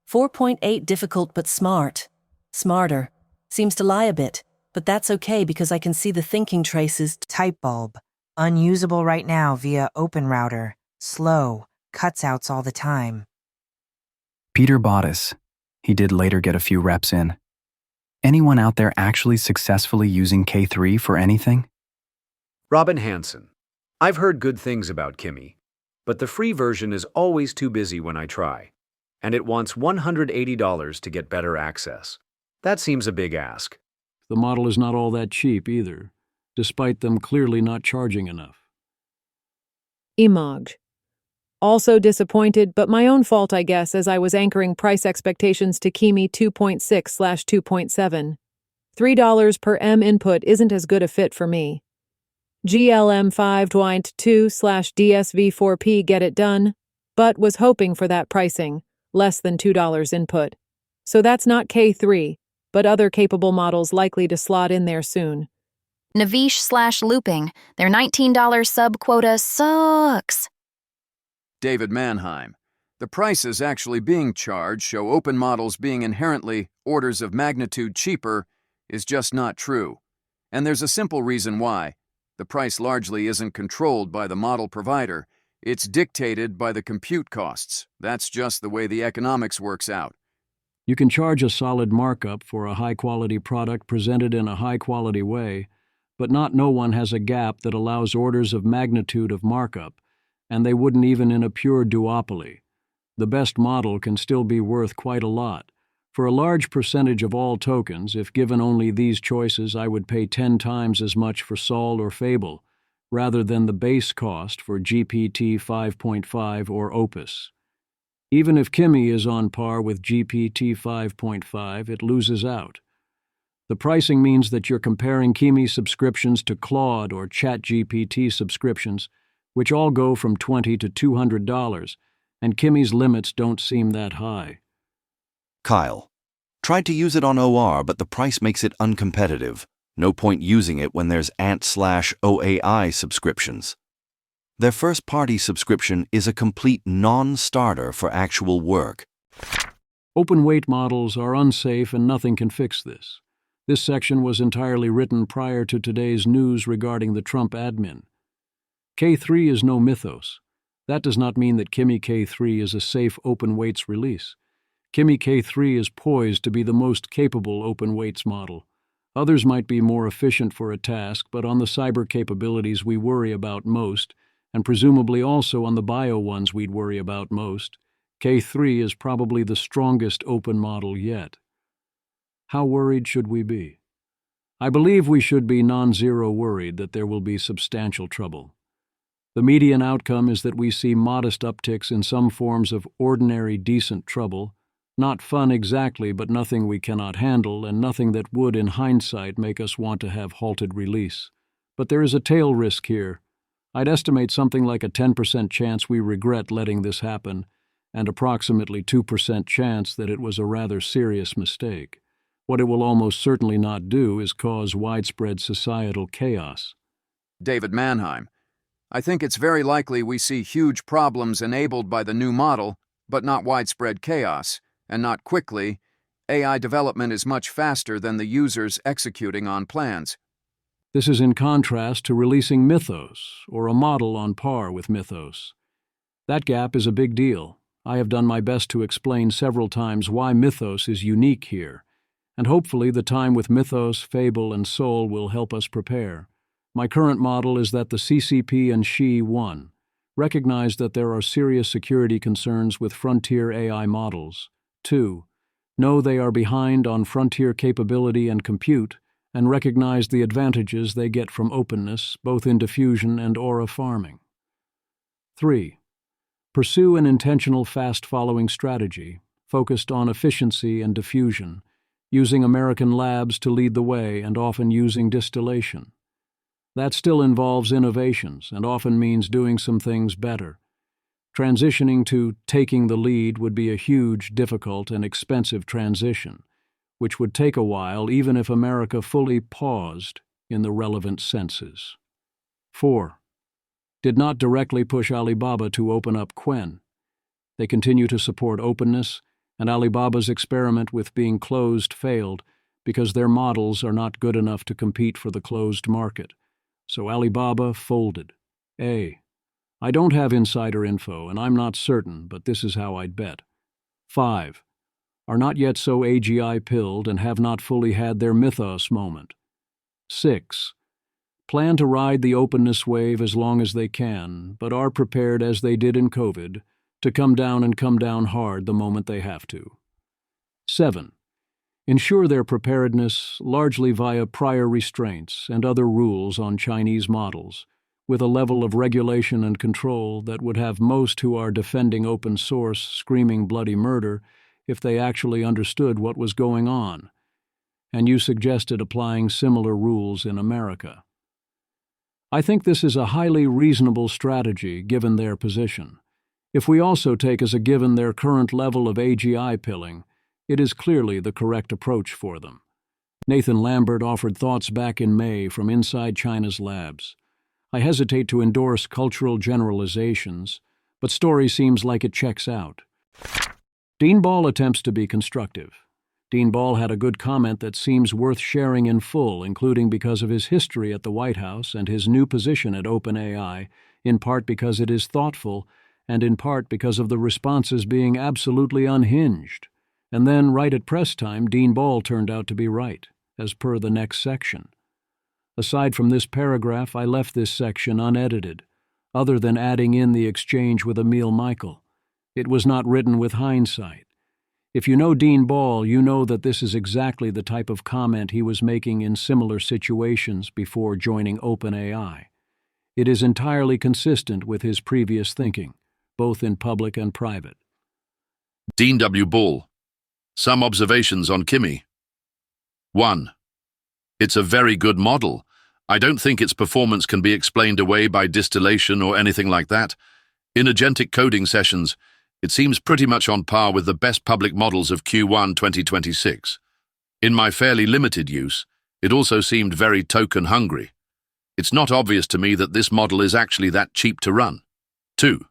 4.8 difficult but smart. Smarter. Seems to lie a bit, but that's okay because I can see the thinking traces. Type bulb. Unusable right now via OpenRouter. Slow. Cutouts all the time. Peter Bottas. He did later get a few reps in. Anyone out there actually successfully using K3 for anything? Robin Hansen. I've heard good things about Kimi, but the free version is always too busy when I try, and it wants $180 to get better access. That seems a big ask. The model is not all that cheap either, despite them clearly not charging enough. Imog. Also disappointed, but my own fault, I guess, as I was anchoring price expectations to Kimi 2.6/2.7. $3 per M input isn't as good a fit for me. GLM 5.2/DSV4P get it done, but was hoping for that pricing, less than $2 input. So that's not K3, but other capable models likely to slot in there soon. Navish/looping. Their $19 sub quota sucks. David Mannheim. The prices actually being charged show open models being inherently orders of magnitude cheaper is just not true. And there's a simple reason why. The price largely isn't controlled by the model provider. It's dictated by the compute costs. That's just the way the economics works out. You can charge a solid markup for a high-quality product presented in a high-quality way, but no one has a gap that allows orders of magnitude of markup, and they wouldn't even in a pure duopoly. The best model can still be worth quite a lot. For a large percentage of all tokens, if given only these choices, I would pay 10 times as much for Sol or Fable, rather than the base cost for GPT 5.5 or Opus. Even if Kimi is on par with GPT 5.5, it loses out. The pricing means that you're comparing Kimi subscriptions to Claude or ChatGPT subscriptions, which all go from $20 to $200, and Kimi's limits don't seem that high. Kyle. Tried to use it on OR, but the price makes it uncompetitive. No point using it when there's Ant/OAI subscriptions. Their first-party subscription is a complete non-starter for actual work. Open weight models are unsafe and nothing can fix this. This section was entirely written prior to today's news regarding the Trump admin. K3 is no mythos. That does not mean that Kimi K3 is a safe open weights release. Kimi K3 is poised to be the most capable open weights model. Others might be more efficient for a task, but on the cyber capabilities we worry about most, and presumably also on the bio ones we'd worry about most, K3 is probably the strongest open model yet. How worried should we be? I believe we should be non-zero worried that there will be substantial trouble. The median outcome is that we see modest upticks in some forms of ordinary decent trouble, not fun exactly, but nothing we cannot handle and nothing that would, in hindsight, make us want to have halted release. But there is a tail risk here. I'd estimate something like a 10% chance we regret letting this happen, and approximately 2% chance that it was a rather serious mistake. What it will almost certainly not do is cause widespread societal chaos. David Mannheim. I think it's very likely we see huge problems enabled by the new model, but not widespread chaos, and not quickly. AI development is much faster than the users executing on plans. This is in contrast to releasing Mythos, or a model on par with Mythos. That gap is a big deal. I have done my best to explain several times why Mythos is unique here, and hopefully the time with Mythos, Fable, and Soul will help us prepare. My current model is that the CCP and Xi-1 recognize that there are serious security concerns with frontier AI models. 2. Know they are behind on frontier capability and compute, and recognize the advantages they get from openness, both in diffusion and aura farming. 3. Pursue an intentional fast-following strategy, focused on efficiency and diffusion, using American labs to lead the way and often using distillation. That still involves innovations and often means doing some things better. Transitioning to taking the lead would be a huge, difficult, and expensive transition, which would take a while even if America fully paused in the relevant senses. 4. Did not directly push Alibaba to open up Quen. They continue to support openness, and Alibaba's experiment with being closed failed because their models are not good enough to compete for the closed market. So Alibaba folded. I don't have insider info, and I'm not certain, but this is how I'd bet. 5. Are not yet so AGI-pilled and have not fully had their mythos moment. 6. Plan to ride the openness wave as long as they can, but are prepared, as they did in COVID, to come down hard the moment they have to. 7. Ensure their preparedness largely via prior restraints and other rules on Chinese models, with a level of regulation and control that would have most who are defending open source screaming bloody murder if they actually understood what was going on. And you suggested applying similar rules in America. I think this is a highly reasonable strategy given their position. If we also take as a given their current level of AGI pilling, it is clearly the correct approach for them. Nathan Lambert offered thoughts back in May from inside China's labs. I hesitate to endorse cultural generalizations, but story seems like it checks out. Dean Ball attempts to be constructive. Dean Ball had a good comment that seems worth sharing in full, including because of his history at the White House and his new position at OpenAI, in part because it is thoughtful, and in part because of the responses being absolutely unhinged. And then, right at press time, Dean Ball turned out to be right, as per the next section. Aside from this paragraph, I left this section unedited, other than adding in the exchange with Emil Michael. It was not written with hindsight. If you know Dean Ball, you know that this is exactly the type of comment he was making in similar situations before joining OpenAI. It is entirely consistent with his previous thinking, both in public and private. Dean W. Ball. Some observations on Kimi. 1. It's a very good model. I don't think its performance can be explained away by distillation or anything like that. In agentic coding sessions, it seems pretty much on par with the best public models of Q1 2026. In my fairly limited use, it also seemed very token hungry. It's not obvious to me that this model is actually that cheap to run. 2.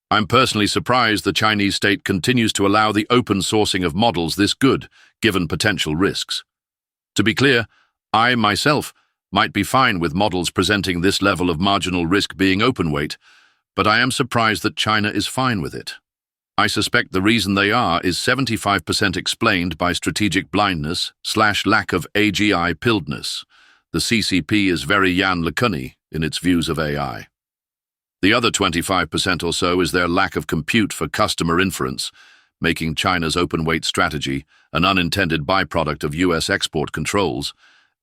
I'm personally surprised the Chinese state continues to allow the open sourcing of models this good, given potential risks. To be clear, I, myself, might be fine with models presenting this level of marginal risk being open weight, but I am surprised that China is fine with it. I suspect the reason they are is 75% explained by strategic blindness/lack of AGI pilledness. The CCP is very Jan LeCunny in its views of AI. The other 25% or so is their lack of compute for customer inference, making China's open weight strategy an unintended byproduct of US export controls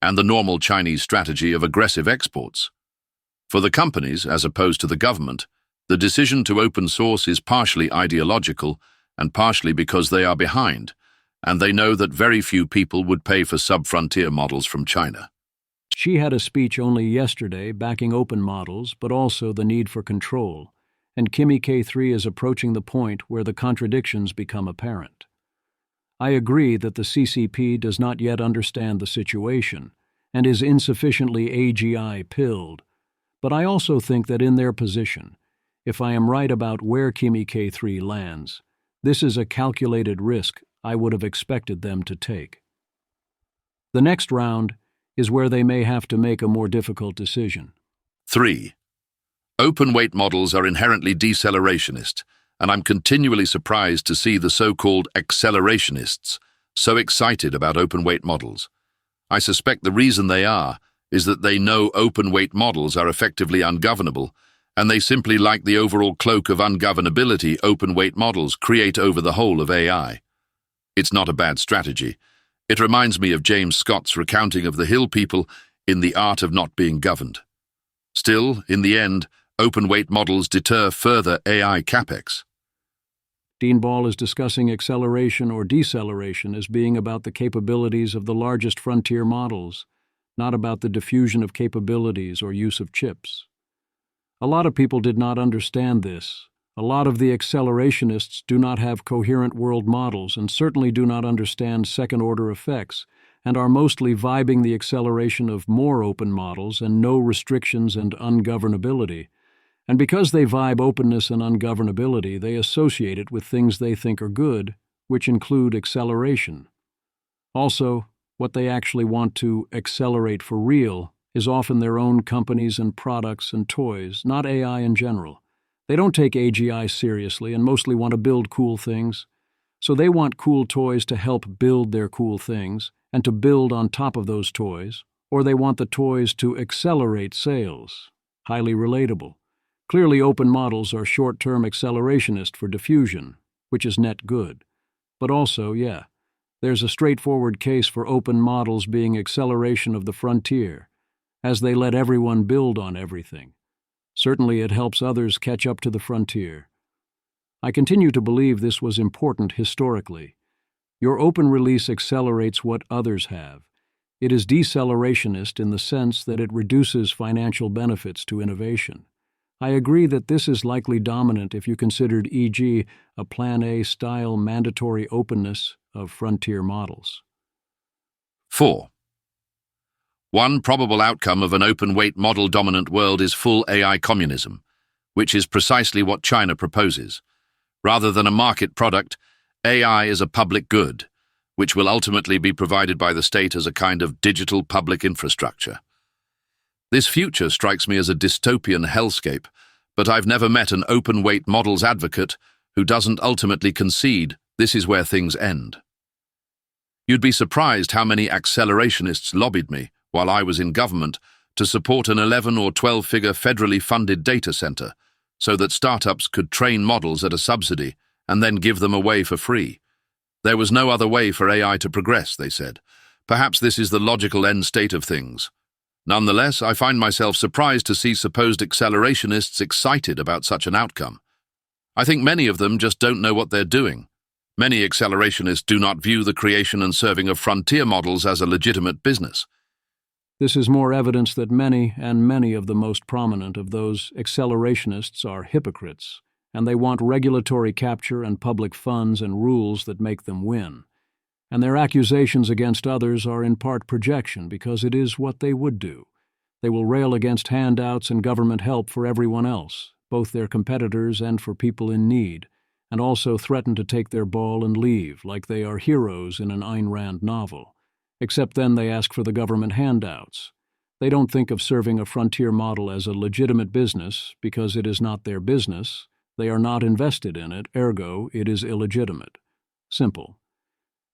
and the normal Chinese strategy of aggressive exports. For the companies, as opposed to the government, the decision to open source is partially ideological and partially because they are behind, and they know that very few people would pay for sub-frontier models from China. She had a speech only yesterday backing open models, but also the need for control, and Kimi K3 is approaching the point where the contradictions become apparent. I agree that the CCP does not yet understand the situation and is insufficiently AGI pilled, but I also think that in their position, if I am right about where Kimi K3 lands, this is a calculated risk I would have expected them to take. The next round is where they may have to make a more difficult decision. 3. Open weight models are inherently decelerationist, and I'm continually surprised to see the so-called accelerationists so excited about open weight models. I suspect the reason they are is that they know open weight models are effectively ungovernable, and they simply like the overall cloak of ungovernability open weight models create over the whole of AI. It's not a bad strategy. It reminds me of James Scott's recounting of the Hill people in The Art of Not Being Governed. Still, in the end, open weight models deter further AI capex. Dean Ball is discussing acceleration or deceleration as being about the capabilities of the largest frontier models, not about the diffusion of capabilities or use of chips. A lot of people did not understand this. A lot of the accelerationists do not have coherent world models and certainly do not understand second-order effects and are mostly vibing the acceleration of more open models and no restrictions and ungovernability. And because they vibe openness and ungovernability, they associate it with things they think are good, which include acceleration. Also, what they actually want to accelerate for real is often their own companies and products and toys, not AI in general. They don't take AGI seriously and mostly want to build cool things. So they want cool toys to help build their cool things and to build on top of those toys, or they want the toys to accelerate sales. Highly relatable. Clearly, open models are short-term accelerationist for diffusion, which is net good. But also, there's a straightforward case for open models being acceleration of the frontier, as they let everyone build on everything. Certainly it helps others catch up to the frontier. I continue to believe this was important historically. Your open release accelerates what others have. It is decelerationist in the sense that it reduces financial benefits to innovation. I agree that this is likely dominant if you considered, e.g., a Plan A-style mandatory openness of frontier models. 4. One probable outcome of an open-weight model-dominant world is full AI communism, which is precisely what China proposes. Rather than a market product, AI is a public good, which will ultimately be provided by the state as a kind of digital public infrastructure. This future strikes me as a dystopian hellscape, but I've never met an open-weight models advocate who doesn't ultimately concede this is where things end. You'd be surprised how many accelerationists lobbied me, while I was in government, to support an 11 or 12-figure federally funded data center so that startups could train models at a subsidy and then give them away for free. There was no other way for AI to progress, they said. Perhaps this is the logical end state of things. Nonetheless, I find myself surprised to see supposed accelerationists excited about such an outcome. I think many of them just don't know what they're doing. Many accelerationists do not view the creation and serving of frontier models as a legitimate business. This is more evidence that many of the most prominent of those accelerationists are hypocrites, and they want regulatory capture and public funds and rules that make them win. And their accusations against others are in part projection because it is what they would do. They will rail against handouts and government help for everyone else, both their competitors and for people in need, and also threaten to take their ball and leave, like they are heroes in an Ayn Rand novel. Except then they ask for the government handouts. They don't think of serving a frontier model as a legitimate business because it is not their business. They are not invested in it, ergo, it is illegitimate. Simple.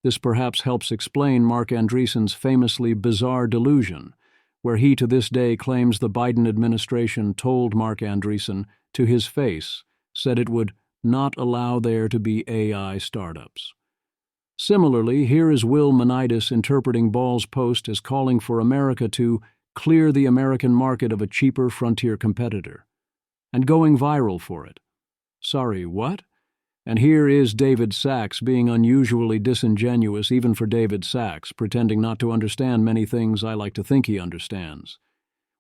This perhaps helps explain Mark Andreessen's famously bizarre delusion, where he to this day claims the Biden administration told Mark Andreessen to his face, said it would not allow there to be AI startups. Similarly, here is Will Manitis interpreting Ball's post as calling for America to clear the American market of a cheaper frontier competitor, and going viral for it. Sorry, what? And here is David Sachs being unusually disingenuous even for David Sachs, pretending not to understand many things I like to think he understands.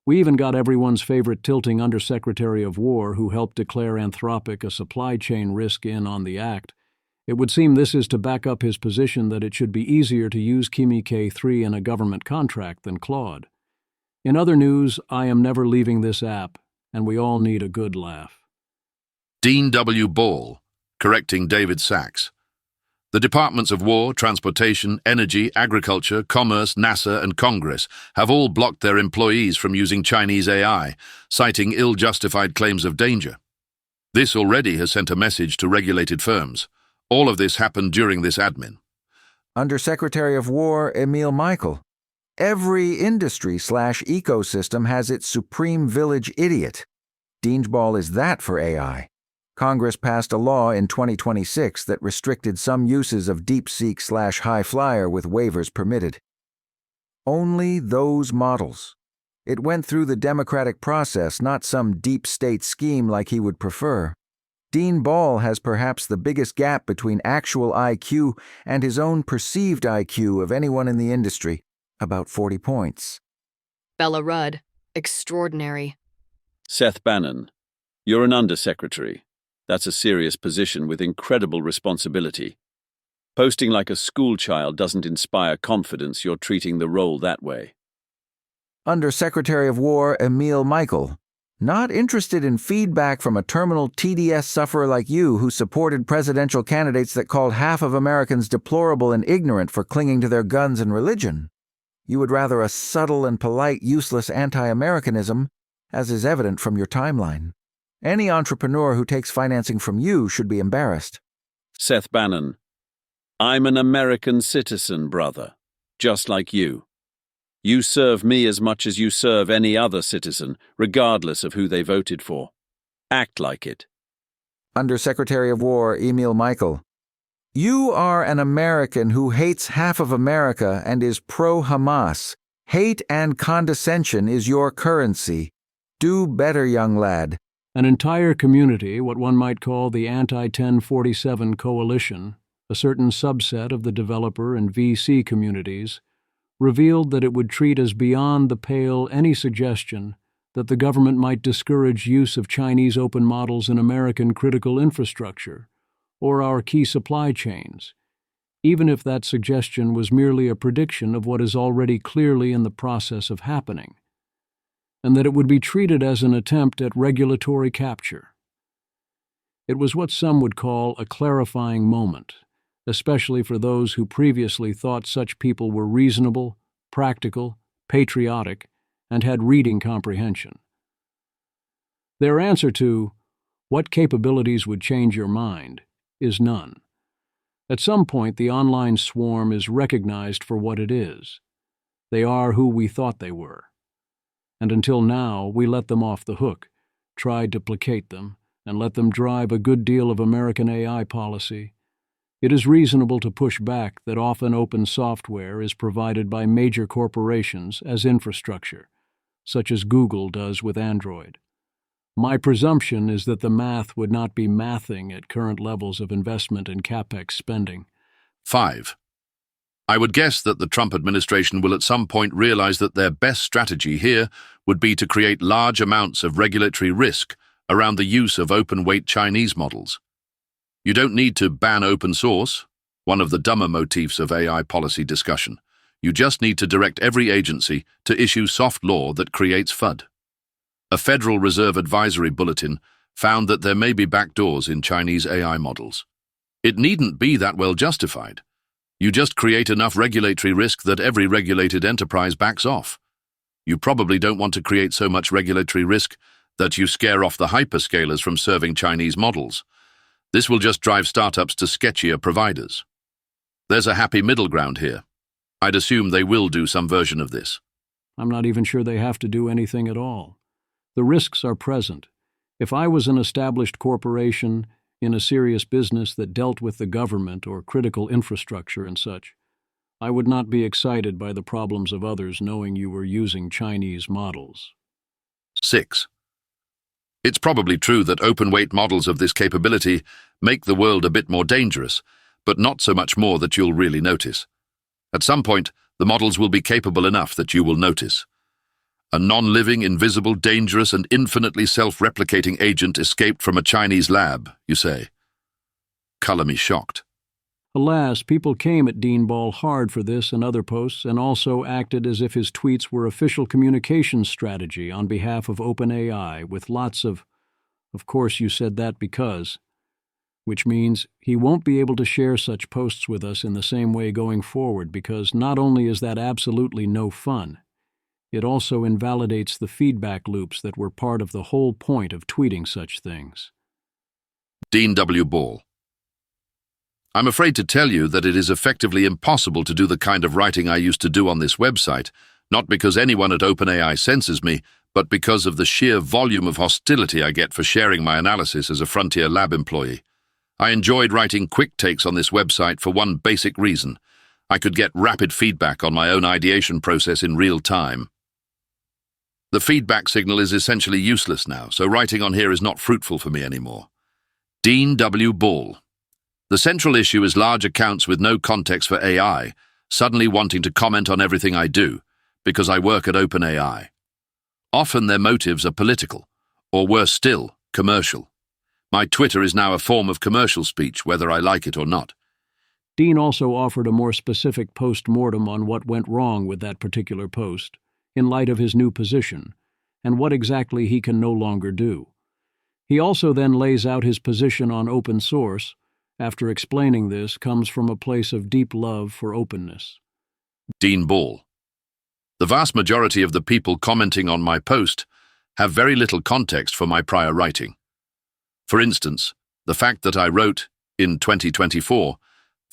We even got everyone's favorite tilting Undersecretary of War who helped declare Anthropic a supply chain risk in on the act. It would seem this is to back up his position that it should be easier to use Kimi K3 in a government contract than Claude. In other news, I am never leaving this app, and we all need a good laugh. Dean W. Ball, correcting David Sachs. The Departments of War, Transportation, Energy, Agriculture, Commerce, NASA, and Congress have all blocked their employees from using Chinese AI, citing ill-justified claims of danger. This already has sent a message to regulated firms. All of this happened during this admin. Undersecretary of War Emil Michael. Every industry/ecosystem has its supreme village idiot. Dean Ball is that for AI. Congress passed a law in 2026 that restricted some uses of DeepSeek/High Flyer with waivers permitted. Only those models. It went through the democratic process, not some deep state scheme like he would prefer. Dean Ball has perhaps the biggest gap between actual IQ and his own perceived IQ of anyone in the industry, about 40 points. Bella Rudd, extraordinary. Seth Bannon, you're an undersecretary. That's a serious position with incredible responsibility. Posting like a schoolchild doesn't inspire confidence you're treating the role that way. Undersecretary of War Emil Michael. Not interested in feedback from a terminal TDS sufferer like you who supported presidential candidates that called half of Americans deplorable and ignorant for clinging to their guns and religion. You would rather a subtle and polite, useless anti-Americanism, as is evident from your timeline. Any entrepreneur who takes financing from you should be embarrassed. Seth Bannon, I'm an American citizen, brother, just like you. You serve me as much as you serve any other citizen, regardless of who they voted for. Act like it. Undersecretary of War Emil Michael. You are an American who hates half of America and is pro-Hamas. Hate and condescension is your currency. Do better, young lad. An entire community, what one might call the Anti-1047 Coalition, a certain subset of the developer and VC communities, revealed that it would treat as beyond the pale any suggestion that the government might discourage use of Chinese open models in American critical infrastructure or our key supply chains, even if that suggestion was merely a prediction of what is already clearly in the process of happening, and that it would be treated as an attempt at regulatory capture. It was what some would call a clarifying moment, especially for those who previously thought such people were reasonable, practical, patriotic, and had reading comprehension. Their answer to, "What capabilities would change your mind?" is none. At some point, the online swarm is recognized for what it is. They are who we thought they were. And until now, we let them off the hook, tried to placate them, and let them drive a good deal of American AI policy. It is reasonable to push back that often open software is provided by major corporations as infrastructure, such as Google does with Android. My presumption is that the math would not be mathing at current levels of investment in CapEx spending. 5. I would guess that the Trump administration will at some point realize that their best strategy here would be to create large amounts of regulatory risk around the use of open-weight Chinese models. You don't need to ban open source, one of the dumber motifs of AI policy discussion. You just need to direct every agency to issue soft law that creates FUD. A Federal Reserve Advisory Bulletin found that there may be backdoors in Chinese AI models. It needn't be that well justified. You just create enough regulatory risk that every regulated enterprise backs off. You probably don't want to create so much regulatory risk that you scare off the hyperscalers from serving Chinese models. This will just drive startups to sketchier providers. There's a happy middle ground here. I'd assume they will do some version of this. I'm not even sure they have to do anything at all. The risks are present. If I was an established corporation in a serious business that dealt with the government or critical infrastructure and such, I would not be excited by the problems of others knowing you were using Chinese models. 6. It's probably true that open-weight models of this capability make the world a bit more dangerous, but not so much more that you'll really notice. At some point, the models will be capable enough that you will notice. A non-living, invisible, dangerous, and infinitely self-replicating agent escaped from a Chinese lab, you say. Color me shocked. Alas, people came at Dean Ball hard for this and other posts and also acted as if his tweets were official communications strategy on behalf of OpenAI with lots of course you said that because, which means he won't be able to share such posts with us in the same way going forward because not only is that absolutely no fun, it also invalidates the feedback loops that were part of the whole point of tweeting such things. Dean W. Ball. I'm afraid to tell you that it is effectively impossible to do the kind of writing I used to do on this website, not because anyone at OpenAI censors me, but because of the sheer volume of hostility I get for sharing my analysis as a Frontier Lab employee. I enjoyed writing quick takes on this website for one basic reason. I could get rapid feedback on my own ideation process in real time. The feedback signal is essentially useless now, so writing on here is not fruitful for me anymore. Dean W. Ball. The central issue is large accounts with no context for AI suddenly wanting to comment on everything I do because I work at OpenAI. Often their motives are political, or worse still, commercial. My Twitter is now a form of commercial speech, whether I like it or not. Dean also offered a more specific post-mortem on what went wrong with that particular post, in light of his new position, and what exactly he can no longer do. He also then lays out his position on open source. After explaining this, comes from a place of deep love for openness. Dean Ball. The vast majority of the people commenting on my post have very little context for my prior writing. For instance, the fact that I wrote, in 2024,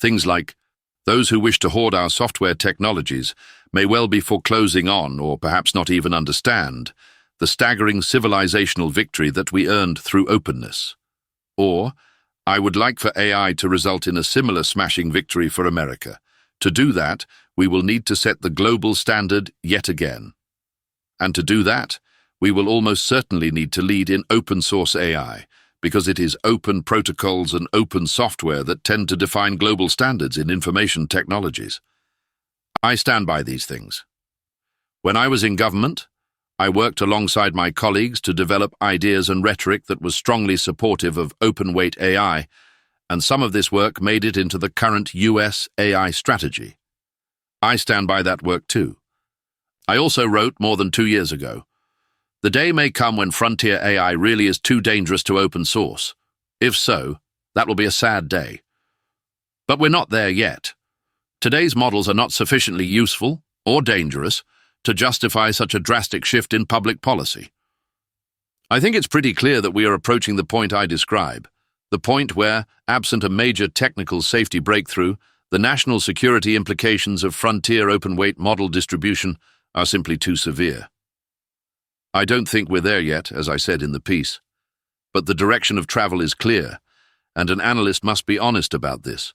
things like, "Those who wish to hoard our software technologies may well be foreclosing on, or perhaps not even understand, the staggering civilizational victory that we earned through openness." Or, "I would like for AI to result in a similar smashing victory for America. To do that, we will need to set the global standard yet again. And to do that, we will almost certainly need to lead in open source AI, because it is open protocols and open software that tend to define global standards in information technologies." I stand by these things. When I was in government, I worked alongside my colleagues to develop ideas and rhetoric that was strongly supportive of open-weight AI, and some of this work made it into the current US AI strategy. I stand by that work too. I also wrote more than 2 years ago, "The day may come when frontier AI really is too dangerous to open source. If so, that will be a sad day." But we're not there yet. Today's models are not sufficiently useful or dangerous to justify such a drastic shift in public policy. I think it's pretty clear that we are approaching the point I describe, the point where, absent a major technical safety breakthrough, the national security implications of frontier open-weight model distribution are simply too severe. I don't think we're there yet, as I said in the piece, but the direction of travel is clear, and an analyst must be honest about this.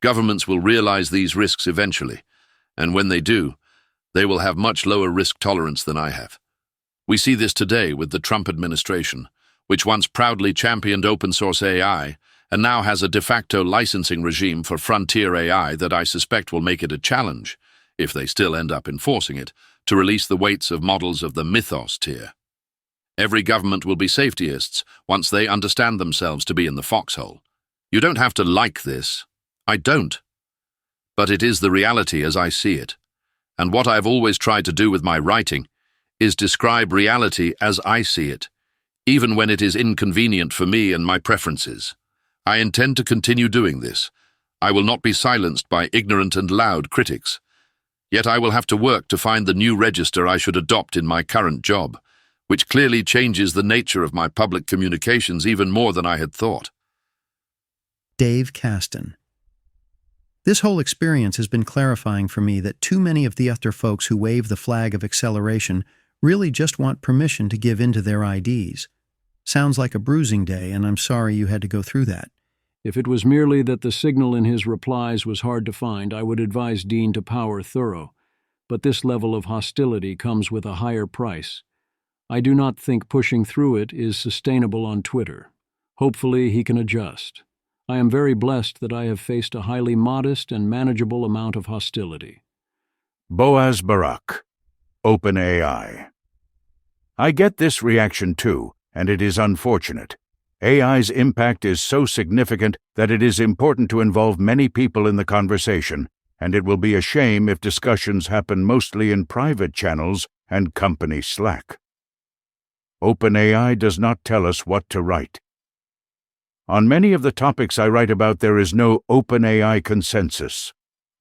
Governments will realize these risks eventually, and when they do, they will have much lower risk tolerance than I have. We see this today with the Trump administration, which once proudly championed open-source AI and now has a de facto licensing regime for frontier AI that I suspect will make it a challenge, if they still end up enforcing it, to release the weights of models of the mythos tier. Every government will be safetyists once they understand themselves to be in the foxhole. You don't have to like this. I don't. but it is the reality as I see it. And what I've always tried to do with my writing is describe reality as I see it, even when it is inconvenient for me and my preferences. I intend to continue doing this. I will not be silenced by ignorant and loud critics. Yet I will have to work to find the new register I should adopt in my current job, which clearly changes the nature of my public communications even more than I had thought. Dave Caston. This whole experience has been clarifying for me that too many of the other folks who wave the flag of acceleration really just want permission to give in to their IDs. Sounds like a bruising day, and I'm sorry you had to go through that. If it was merely that the signal in his replies was hard to find, I would advise Dean to power thorough. But this level of hostility comes with a higher price. I do not think pushing through it is sustainable on Twitter. Hopefully he can adjust. I am very blessed that I have faced a highly modest and manageable amount of hostility. Boaz Barak, OpenAI. I get this reaction too, and it is unfortunate. AI's impact is so significant that it is important to involve many people in the conversation, and it will be a shame if discussions happen mostly in private channels and company Slack. OpenAI does not tell us what to write. On many of the topics I write about, there is no OpenAI consensus.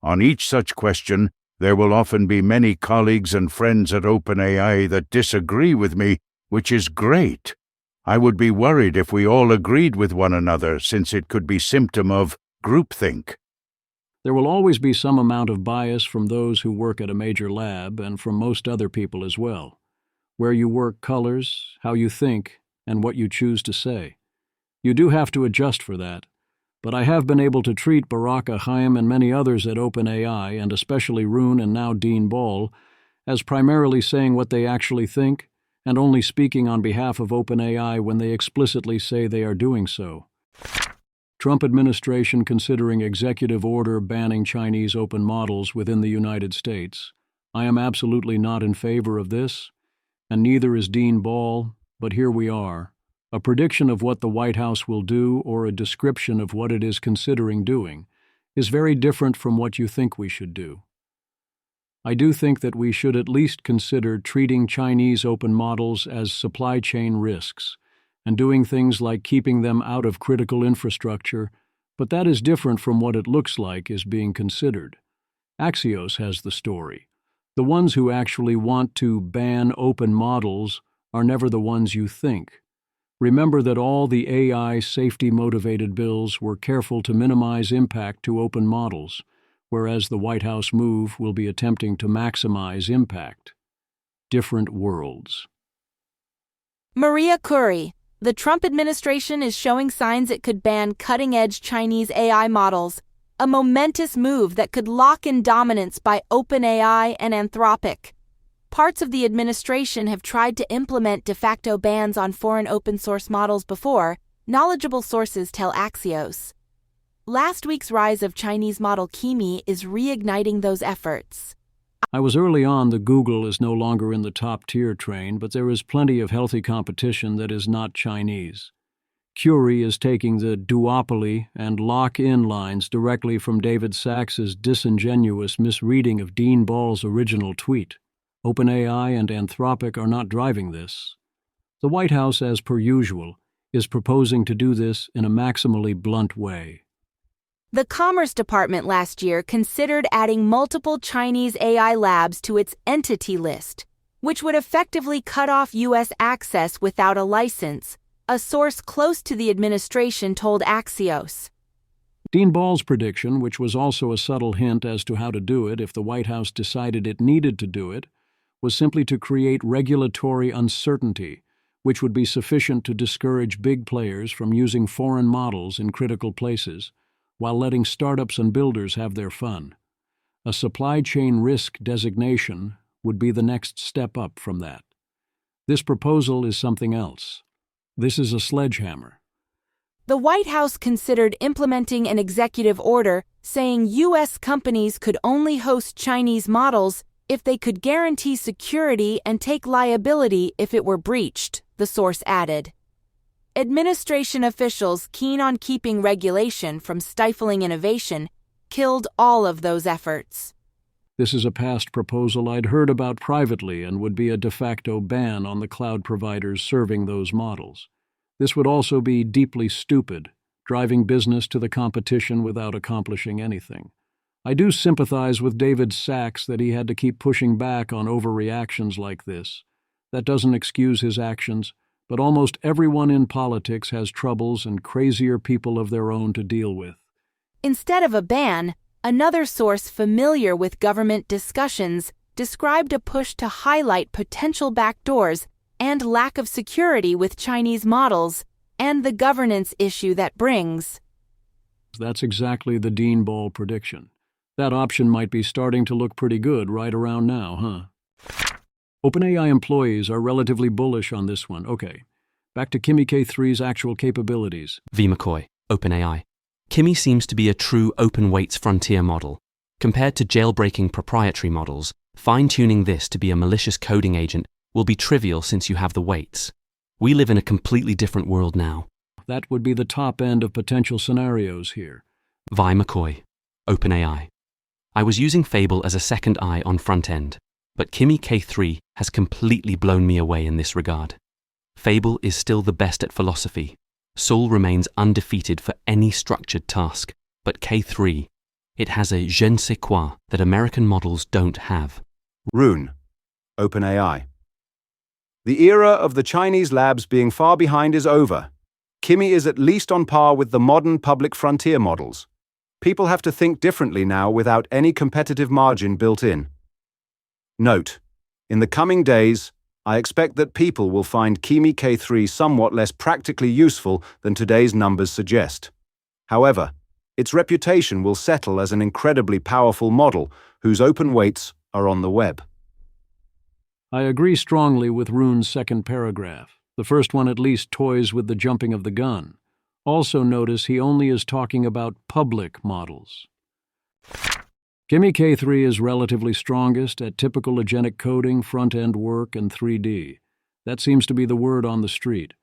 On each such question, there will often be many colleagues and friends at OpenAI that disagree with me, which is great. I would be worried if we all agreed with one another, since it could be symptom of groupthink. There will always be some amount of bias from those who work at a major lab and from most other people as well. Where you work colors, how you think, and what you choose to say. You do have to adjust for that, but I have been able to treat Barak Chaim and many others at OpenAI, and especially Rune and now Dean Ball, as primarily saying what they actually think, and only speaking on behalf of OpenAI when they explicitly say they are doing so. Trump administration considering executive order banning Chinese open models within the United States. I am absolutely not in favor of this, and neither is Dean Ball, but here we are. A prediction of what the White House will do or a description of what it is considering doing is very different from what you think we should do. I do think that we should at least consider treating Chinese open models as supply chain risks and doing things like keeping them out of critical infrastructure, but that is different from what it looks like is being considered. Axios has the story. The ones who actually want to ban open models are never the ones you think. Remember that all the AI safety-motivated bills were careful to minimize impact to open models, whereas the White House move will be attempting to maximize impact. Different worlds. Maria Curry, the Trump administration is showing signs it could ban cutting-edge Chinese AI models, a momentous move that could lock in dominance by OpenAI and Anthropic. Parts of the administration have tried to implement de facto bans on foreign open-source models before, knowledgeable sources tell Axios. Last week's rise of Chinese model Kimi is reigniting those efforts. I was early on the Google is no longer in the top-tier train, but there is plenty of healthy competition that is not Chinese. Curie is taking the duopoly and lock-in lines directly from David Sacks's disingenuous misreading of Dean Ball's original tweet. OpenAI and Anthropic are not driving this. The White House, as per usual, is proposing to do this in a maximally blunt way. The Commerce Department last year considered adding multiple Chinese AI labs to its entity list, which would effectively cut off U.S. access without a license, a source close to the administration told Axios. Dean Ball's prediction, which was also a subtle hint as to how to do it if the White House decided it needed to do it, was simply to create regulatory uncertainty, which would be sufficient to discourage big players from using foreign models in critical places, while letting startups and builders have their fun. A supply chain risk designation would be the next step up from that. This proposal is something else. This is a sledgehammer. The White House considered implementing an executive order saying U.S. companies could only host Chinese models if they could guarantee security and take liability if it were breached, the source added. Administration officials keen on keeping regulation from stifling innovation killed all of those efforts. This is a past proposal I'd heard about privately and would be a de facto ban on the cloud providers serving those models. This would also be deeply stupid, driving business to the competition without accomplishing anything. I do sympathize with David Sachs that he had to keep pushing back on overreactions like this. That doesn't excuse his actions, but almost everyone in politics has troubles and crazier people of their own to deal with. Instead of a ban, another source familiar with government discussions described a push to highlight potential backdoors and lack of security with Chinese models and the governance issue that brings. That's exactly the Dean Ball prediction. That option might be starting to look pretty good right around now, huh? OpenAI employees are relatively bullish on this one. Okay, back to Kimi K3's actual capabilities. V. McCoy, OpenAI. Kimi seems to be a true open weights frontier model. Compared to jailbreaking proprietary models, fine-tuning this to be a malicious coding agent will be trivial since you have the weights. We live in a completely different world now. That would be the top end of potential scenarios here. Vi McCoy, OpenAI. I was using Fable as a second eye on front end, but Kimi K3 has completely blown me away in this regard. Fable is still the best at philosophy. Soul remains undefeated for any structured task, but K3, it has a je ne sais quoi that American models don't have. Rune, OpenAI. The era of the Chinese labs being far behind is over. Kimi is at least on par with the modern public frontier models. People have to think differently now without any competitive margin built in. Note: in the coming days, I expect that people will find Kimi K3 somewhat less practically useful than today's numbers suggest. However, its reputation will settle as an incredibly powerful model whose open weights are on the web. I agree strongly with Rune's second paragraph. The first one at least toys with the jumping of the gun. Also notice he only is talking about public models. Kimi K3 is relatively strongest at typical agentic coding, front-end work, and 3D. That seems to be the word on the street.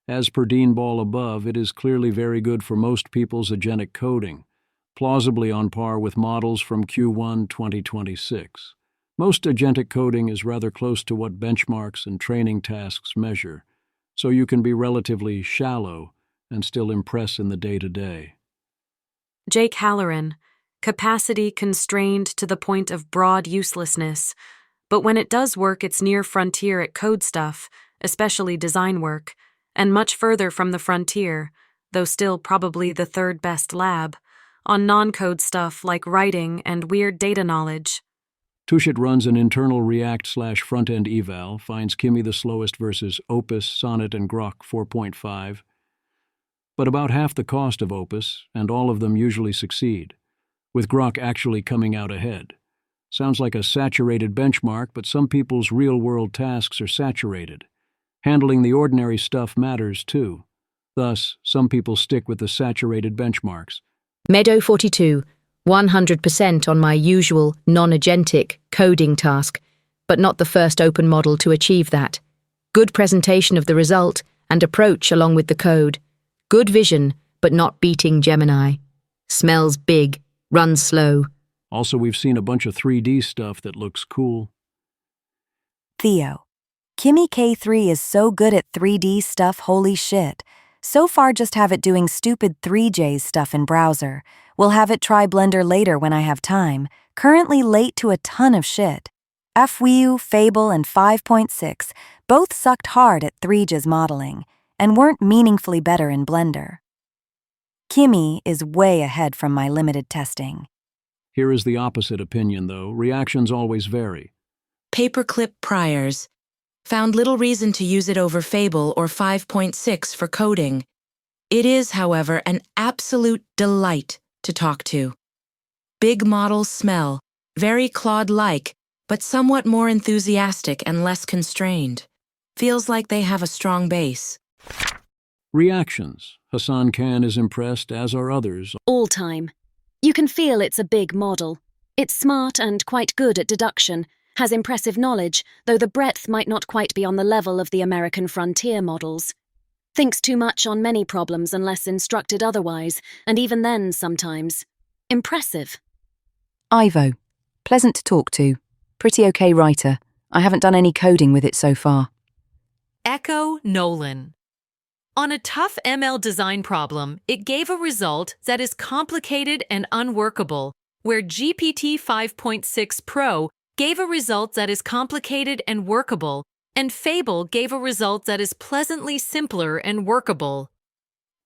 As per Dean Ball above, it is clearly very good for most people's agentic coding, plausibly on par with models from Q1 2026. Most agentic coding is rather close to what benchmarks and training tasks measure, so you can be relatively shallow and still impress in the day-to-day. Jake Halloran, capacity constrained to the point of broad uselessness, but when it does work it's near frontier at code stuff, especially design work, and much further from the frontier, though still probably the third best lab, on non-code stuff like writing and weird data knowledge. Tushit runs an internal React/front-end eval, finds Kimi the slowest versus Opus, Sonnet, and Grok 4.5, but about half the cost of Opus, and all of them usually succeed, with Grok actually coming out ahead. Sounds like a saturated benchmark, but some people's real-world tasks are saturated. Handling the ordinary stuff matters too. Thus, some people stick with the saturated benchmarks. Meadow 42, 100% on my usual non-agentic coding task, but not the first open model to achieve that. Good presentation of the result and approach along with the code. Good vision, but not beating Gemini. Smells big, runs slow. Also, we've seen a bunch of 3D stuff that looks cool. Theo. Kimi K3 is so good at 3D stuff, holy shit. So far just have it doing stupid 3Js stuff in browser. We'll have it try Blender later when I have time. Currently late to a ton of shit. FWiu, Fable, and 5.6 both sucked hard at 3Js modeling and weren't meaningfully better in Blender. Kimi is way ahead from my limited testing. Here is the opposite opinion, though. Reactions always vary. Paperclip priors. Found little reason to use it over Fable or 5.6 for coding. It is, however, an absolute delight to talk to. Big models smell, very Claude-like, but somewhat more enthusiastic and less constrained. Feels like they have a strong base. Reactions. Hassan Khan is impressed, as are others. All time. You can feel it's a big model. It's smart and quite good at deduction, has impressive knowledge, though the breadth might not quite be on the level of the American frontier models. Thinks too much on many problems unless instructed otherwise, and even then sometimes. Impressive. Ivo. Pleasant to talk to. Pretty okay writer. I haven't done any coding with it so far. Echo Nolan. On a tough ML design problem, it gave a result that is complicated and unworkable, where GPT 5.6 Pro gave a result that is complicated and workable, and Fable gave a result that is pleasantly simpler and workable.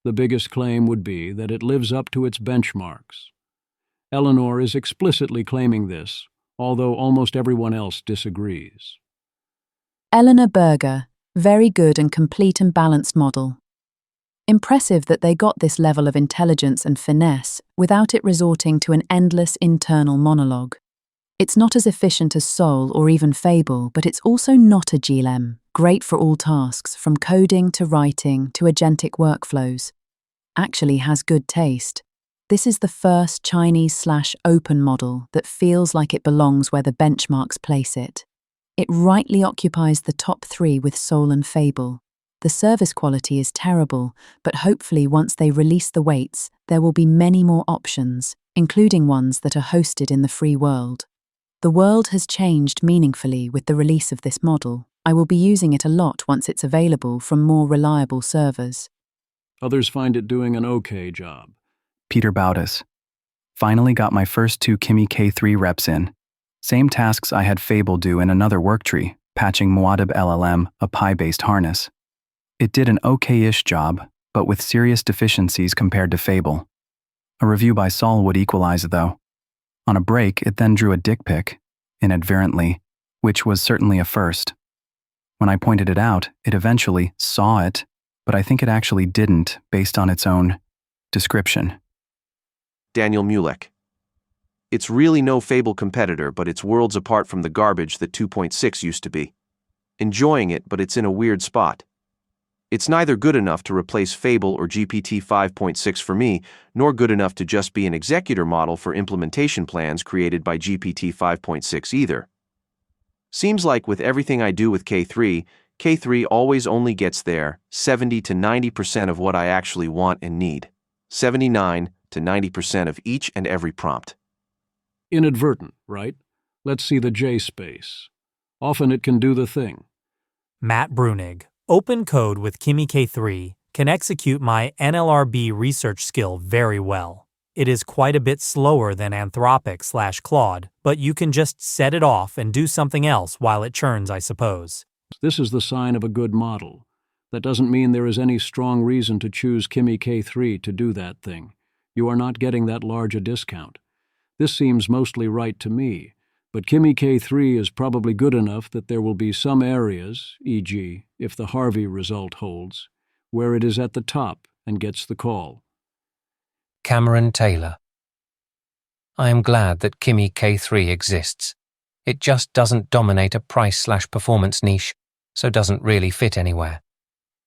The biggest claim would be that it lives up to its benchmarks. Eleanor is explicitly claiming this, although almost everyone else disagrees. Eleanor Berger, very good and complete and balanced model. Impressive that they got this level of intelligence and finesse without it resorting to an endless internal monologue. It's not as efficient as Sol or even Fable, but it's also not a GLM, great for all tasks, from coding to writing to agentic workflows. Actually has good taste. This is the first Chinese/open model that feels like it belongs where the benchmarks place it. It rightly occupies the top 3 with Sol and Fable. The service quality is terrible, but hopefully once they release the weights, there will be many more options, including ones that are hosted in the free world. The world has changed meaningfully with the release of this model. I will be using it a lot once it's available from more reliable servers. Others find it doing an okay job. Peter Bautis. Finally got my first 2 Kimi K3 reps in. Same tasks I had Fable do in another worktree, patching Muad'Dib LLM, a Pi-based harness. It did an okay-ish job, but with serious deficiencies compared to Fable. A review by Sol would equalize, though. On a break, it then drew a dick pic, inadvertently, which was certainly a first. When I pointed it out, it eventually saw it, but I think it actually didn't, based on its own description. Daniel Mulek. It's really no Fable competitor, but it's worlds apart from the garbage that 2.6 used to be. Enjoying it, but it's in a weird spot. It's neither good enough to replace Fable or GPT 5.6 for me, nor good enough to just be an executor model for implementation plans created by GPT 5.6 either. Seems like with everything I do with K3, K3 always only gets there 70 to 90% of what I actually want and need. 79 to 90% of each and every prompt. Inadvertent, right? Let's see the J space. Often it can do the thing. Matt Brunig. Open code with Kimi K3 can execute my NLRB research skill very well. It is quite a bit slower than Anthropic/Claude, but you can just set it off and do something else while it churns, I suppose. This is the sign of a good model. That doesn't mean there is any strong reason to choose Kimi K3 to do that thing. You are not getting that large a discount. This seems mostly right to me, but Kimi K3 is probably good enough that there will be some areas, e.g., if the Harvey result holds, where it is at the top and gets the call. Cameron Taylor. I am glad that Kimi K3 exists. It just doesn't dominate a price/performance niche, so doesn't really fit anywhere.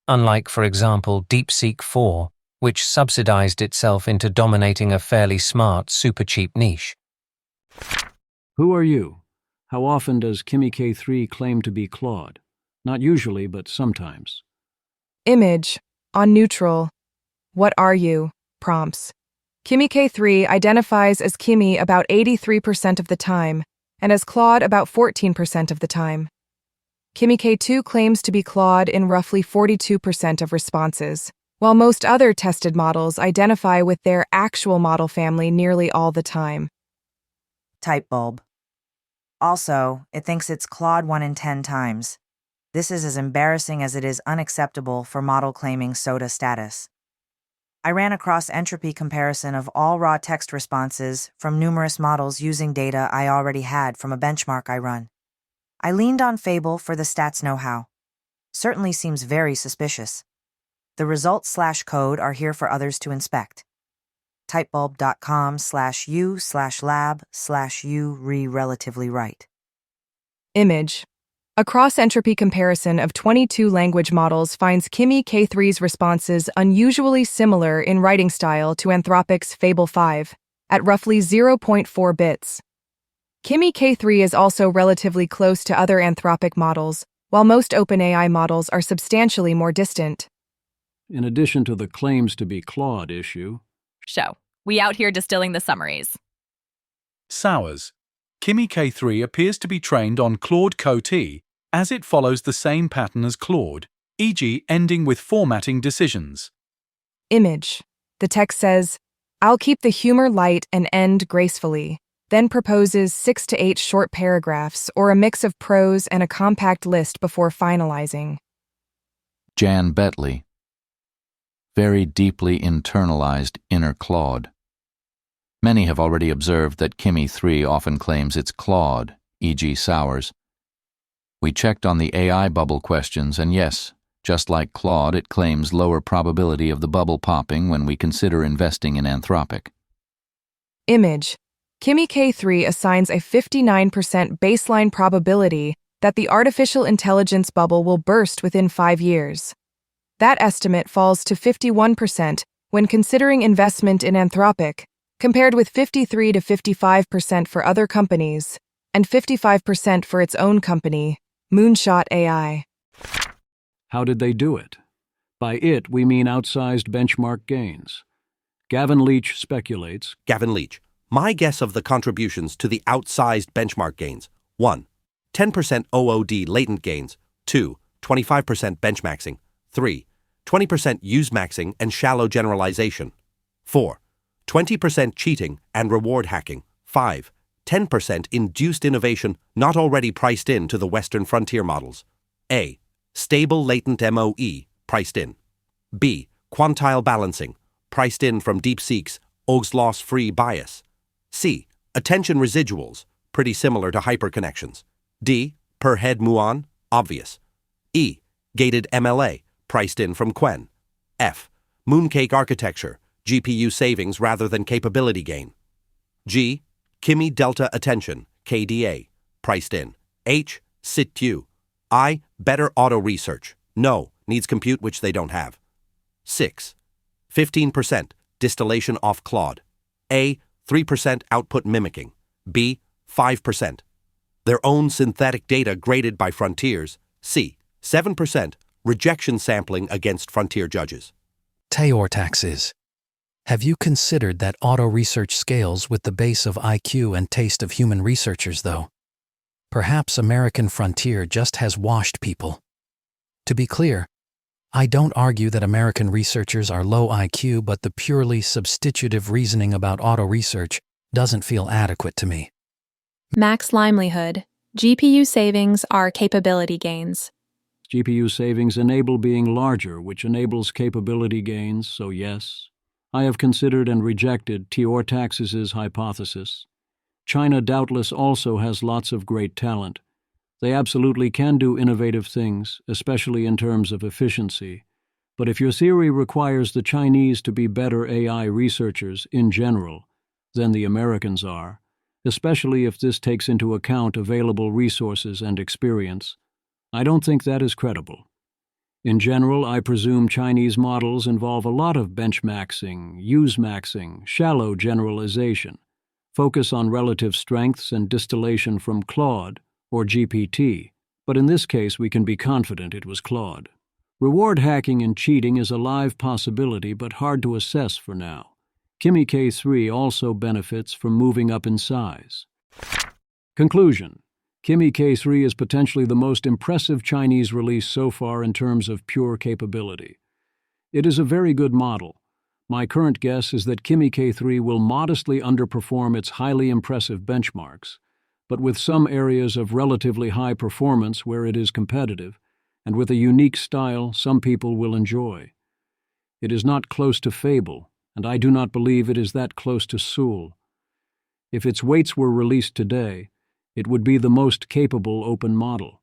Unlike, for example, DeepSeek 4, which subsidized itself into dominating a fairly smart, super cheap niche. Who are you? How often does Kimi K3 claim to be Claude? Not usually, but sometimes. Image. On neutral. What are you? Prompts. Kimi K3 identifies as Kimi about 83% of the time, and as Claude about 14% of the time. Kimi K2 claims to be Claude in roughly 42% of responses, while most other tested models identify with their actual model family nearly all the time. Type bulb. Also, it thinks it's Claude 1 in 10 times. This is as embarrassing as it is unacceptable for model claiming SOTA status. I ran a cross-entropy comparison of all raw text responses from numerous models using data I already had from a benchmark I run. I leaned on Fable for the stats know-how. Certainly seems very suspicious. The results/code are here for others to inspect. typebulb.com/u/lab/u relatively right. Image. A cross-entropy comparison of 22 language models finds Kimi K3's responses unusually similar in writing style to Anthropic's Fable 5, at roughly 0.4 bits. Kimi K3 is also relatively close to other Anthropic models, while most OpenAI models are substantially more distant. In addition to the claims to be Claude issue, So, We out here distilling the summaries. Sours. Kimi K3 appears to be trained on Claude Coty as it follows the same pattern as Claude, e.g. ending with formatting decisions. Image. The text says, "I'll keep the humor light and end gracefully," then proposes 6 to 8 short paragraphs or a mix of prose and a compact list before finalizing. Jan Betley. Very deeply internalized inner Claude. Many have already observed that Kimi 3 often claims it's Claude, e.g. Sours. We checked on the AI bubble questions, and yes, just like Claude, it claims lower probability of the bubble popping when we consider investing in Anthropic. Image. Kimi K3 assigns a 59% baseline probability that the artificial intelligence bubble will burst within 5 years. That estimate falls to 51% when considering investment in Anthropic, compared with 53 to 55% for other companies, and 55% for its own company, Moonshot AI. How did they do it? By it, we mean outsized benchmark gains. Gavin Leach speculates. Gavin Leach. My guess of the contributions to the outsized benchmark gains. 1. 10% OOD latent gains. 2. 25% benchmaxing. 3. 20% use maxing and shallow generalization. 4. 20% cheating and reward hacking. 5. 10% induced innovation not already priced into the Western frontier models. A. Stable latent MOE, priced in. B. Quantile balancing, priced in from DeepSeek's Og's loss-free bias. C. Attention residuals, pretty similar to hyperconnections. D. Per head muon, obvious. E. Gated MLA, priced in from Quen. F. Mooncake architecture, GPU savings rather than capability gain. G. Kimi Delta Attention, KDA, priced in. H. Sit2. I. Better auto research. No, needs compute which they don't have. 6. 15% distillation off Claude. A. 3% output mimicking. B. 5%. Their own synthetic data graded by frontiers. C. 7% rejection sampling against frontier judges. Tayor taxes. Have you considered that auto-research scales with the base of IQ and taste of human researchers, though? Perhaps American Frontier just has washed people. To be clear, I don't argue that American researchers are low IQ, but the purely substitutive reasoning about auto-research doesn't feel adequate to me. Max livelihood. GPU savings are capability gains. GPU savings enable being larger, which enables capability gains, so yes. I have considered and rejected Tayor taxes' hypothesis. China doubtless also has lots of great talent. They absolutely can do innovative things, especially in terms of efficiency. But if your theory requires the Chinese to be better AI researchers in general than the Americans are, especially if this takes into account available resources and experience, I don't think that is credible. In general, I presume Chinese models involve a lot of benchmaxing, use maxing, shallow generalization, focus on relative strengths and distillation from Claude or GPT, but in this case we can be confident it was Claude. Reward hacking and cheating is a live possibility but hard to assess for now. Kimi K3 also benefits from moving up in size. Conclusion. Kimi K3 is potentially the most impressive Chinese release so far in terms of pure capability. It is a very good model. My current guess is that Kimi K3 will modestly underperform its highly impressive benchmarks, but with some areas of relatively high performance where it is competitive, and with a unique style some people will enjoy. It is not close to Fable, and I do not believe it is that close to Seoul. If its weights were released today, it would be the most capable open model.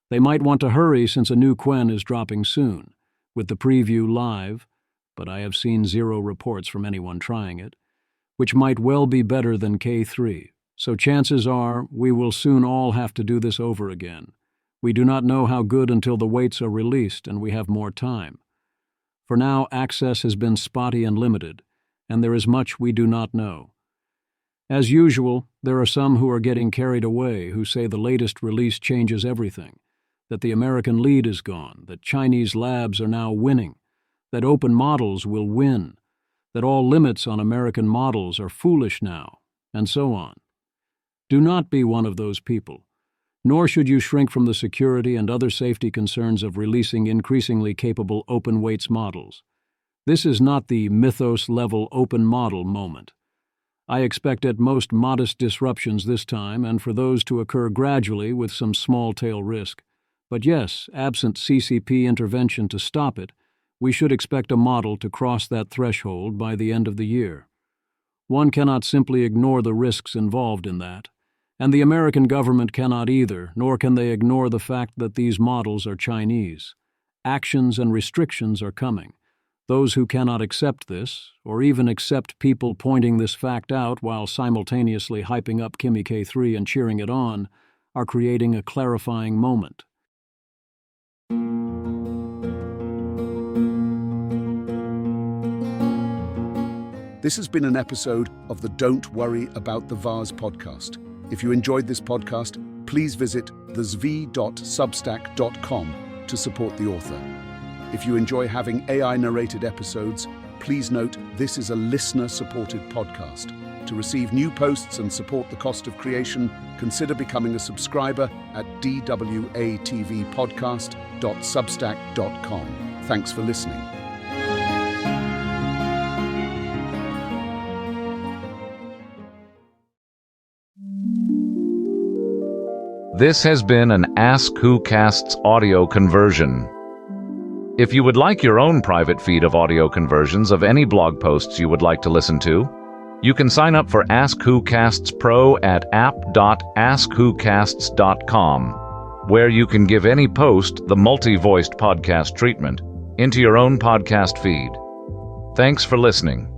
They might want to hurry since a new Quen is dropping soon, with the preview live, but I have seen zero reports from anyone trying it, which might well be better than K3, so chances are we will soon all have to do this over again. We do not know how good until the weights are released and we have more time. For now, access has been spotty and limited, and there is much we do not know. As usual, there are some who are getting carried away who say the latest release changes everything, that the American lead is gone, that Chinese labs are now winning, that open models will win, that all limits on American models are foolish now, and so on. Do not be one of those people, nor should you shrink from the security and other safety concerns of releasing increasingly capable open weights models. This is not the mythos-level open model moment. I expect at most modest disruptions this time, and for those to occur gradually with some small-tail risk. But yes, absent CCP intervention to stop it, we should expect a model to cross that threshold by the end of the year. One cannot simply ignore the risks involved in that, and the American government cannot either, nor can they ignore the fact that these models are Chinese. Actions and restrictions are coming. Those who cannot accept this, or even accept people pointing this fact out while simultaneously hyping up Kimi K3 and cheering it on, are creating a clarifying moment. This has been an episode of the Don't Worry About the Vase podcast. If you enjoyed this podcast, please visit thezv.substack.com to support the author. If you enjoy having AI-narrated episodes, please note this is a listener-supported podcast. To receive new posts and support the cost of creation, consider becoming a subscriber at dwatvpodcast.substack.com. Thanks for listening. This has been an Ask Who Casts audio conversion. If you would like your own private feed of audio conversions of any blog posts you would like to listen to, you can sign up for Ask Who Casts Pro at app.askwhocasts.com, where you can give any post the multi-voiced podcast treatment into your own podcast feed. Thanks for listening.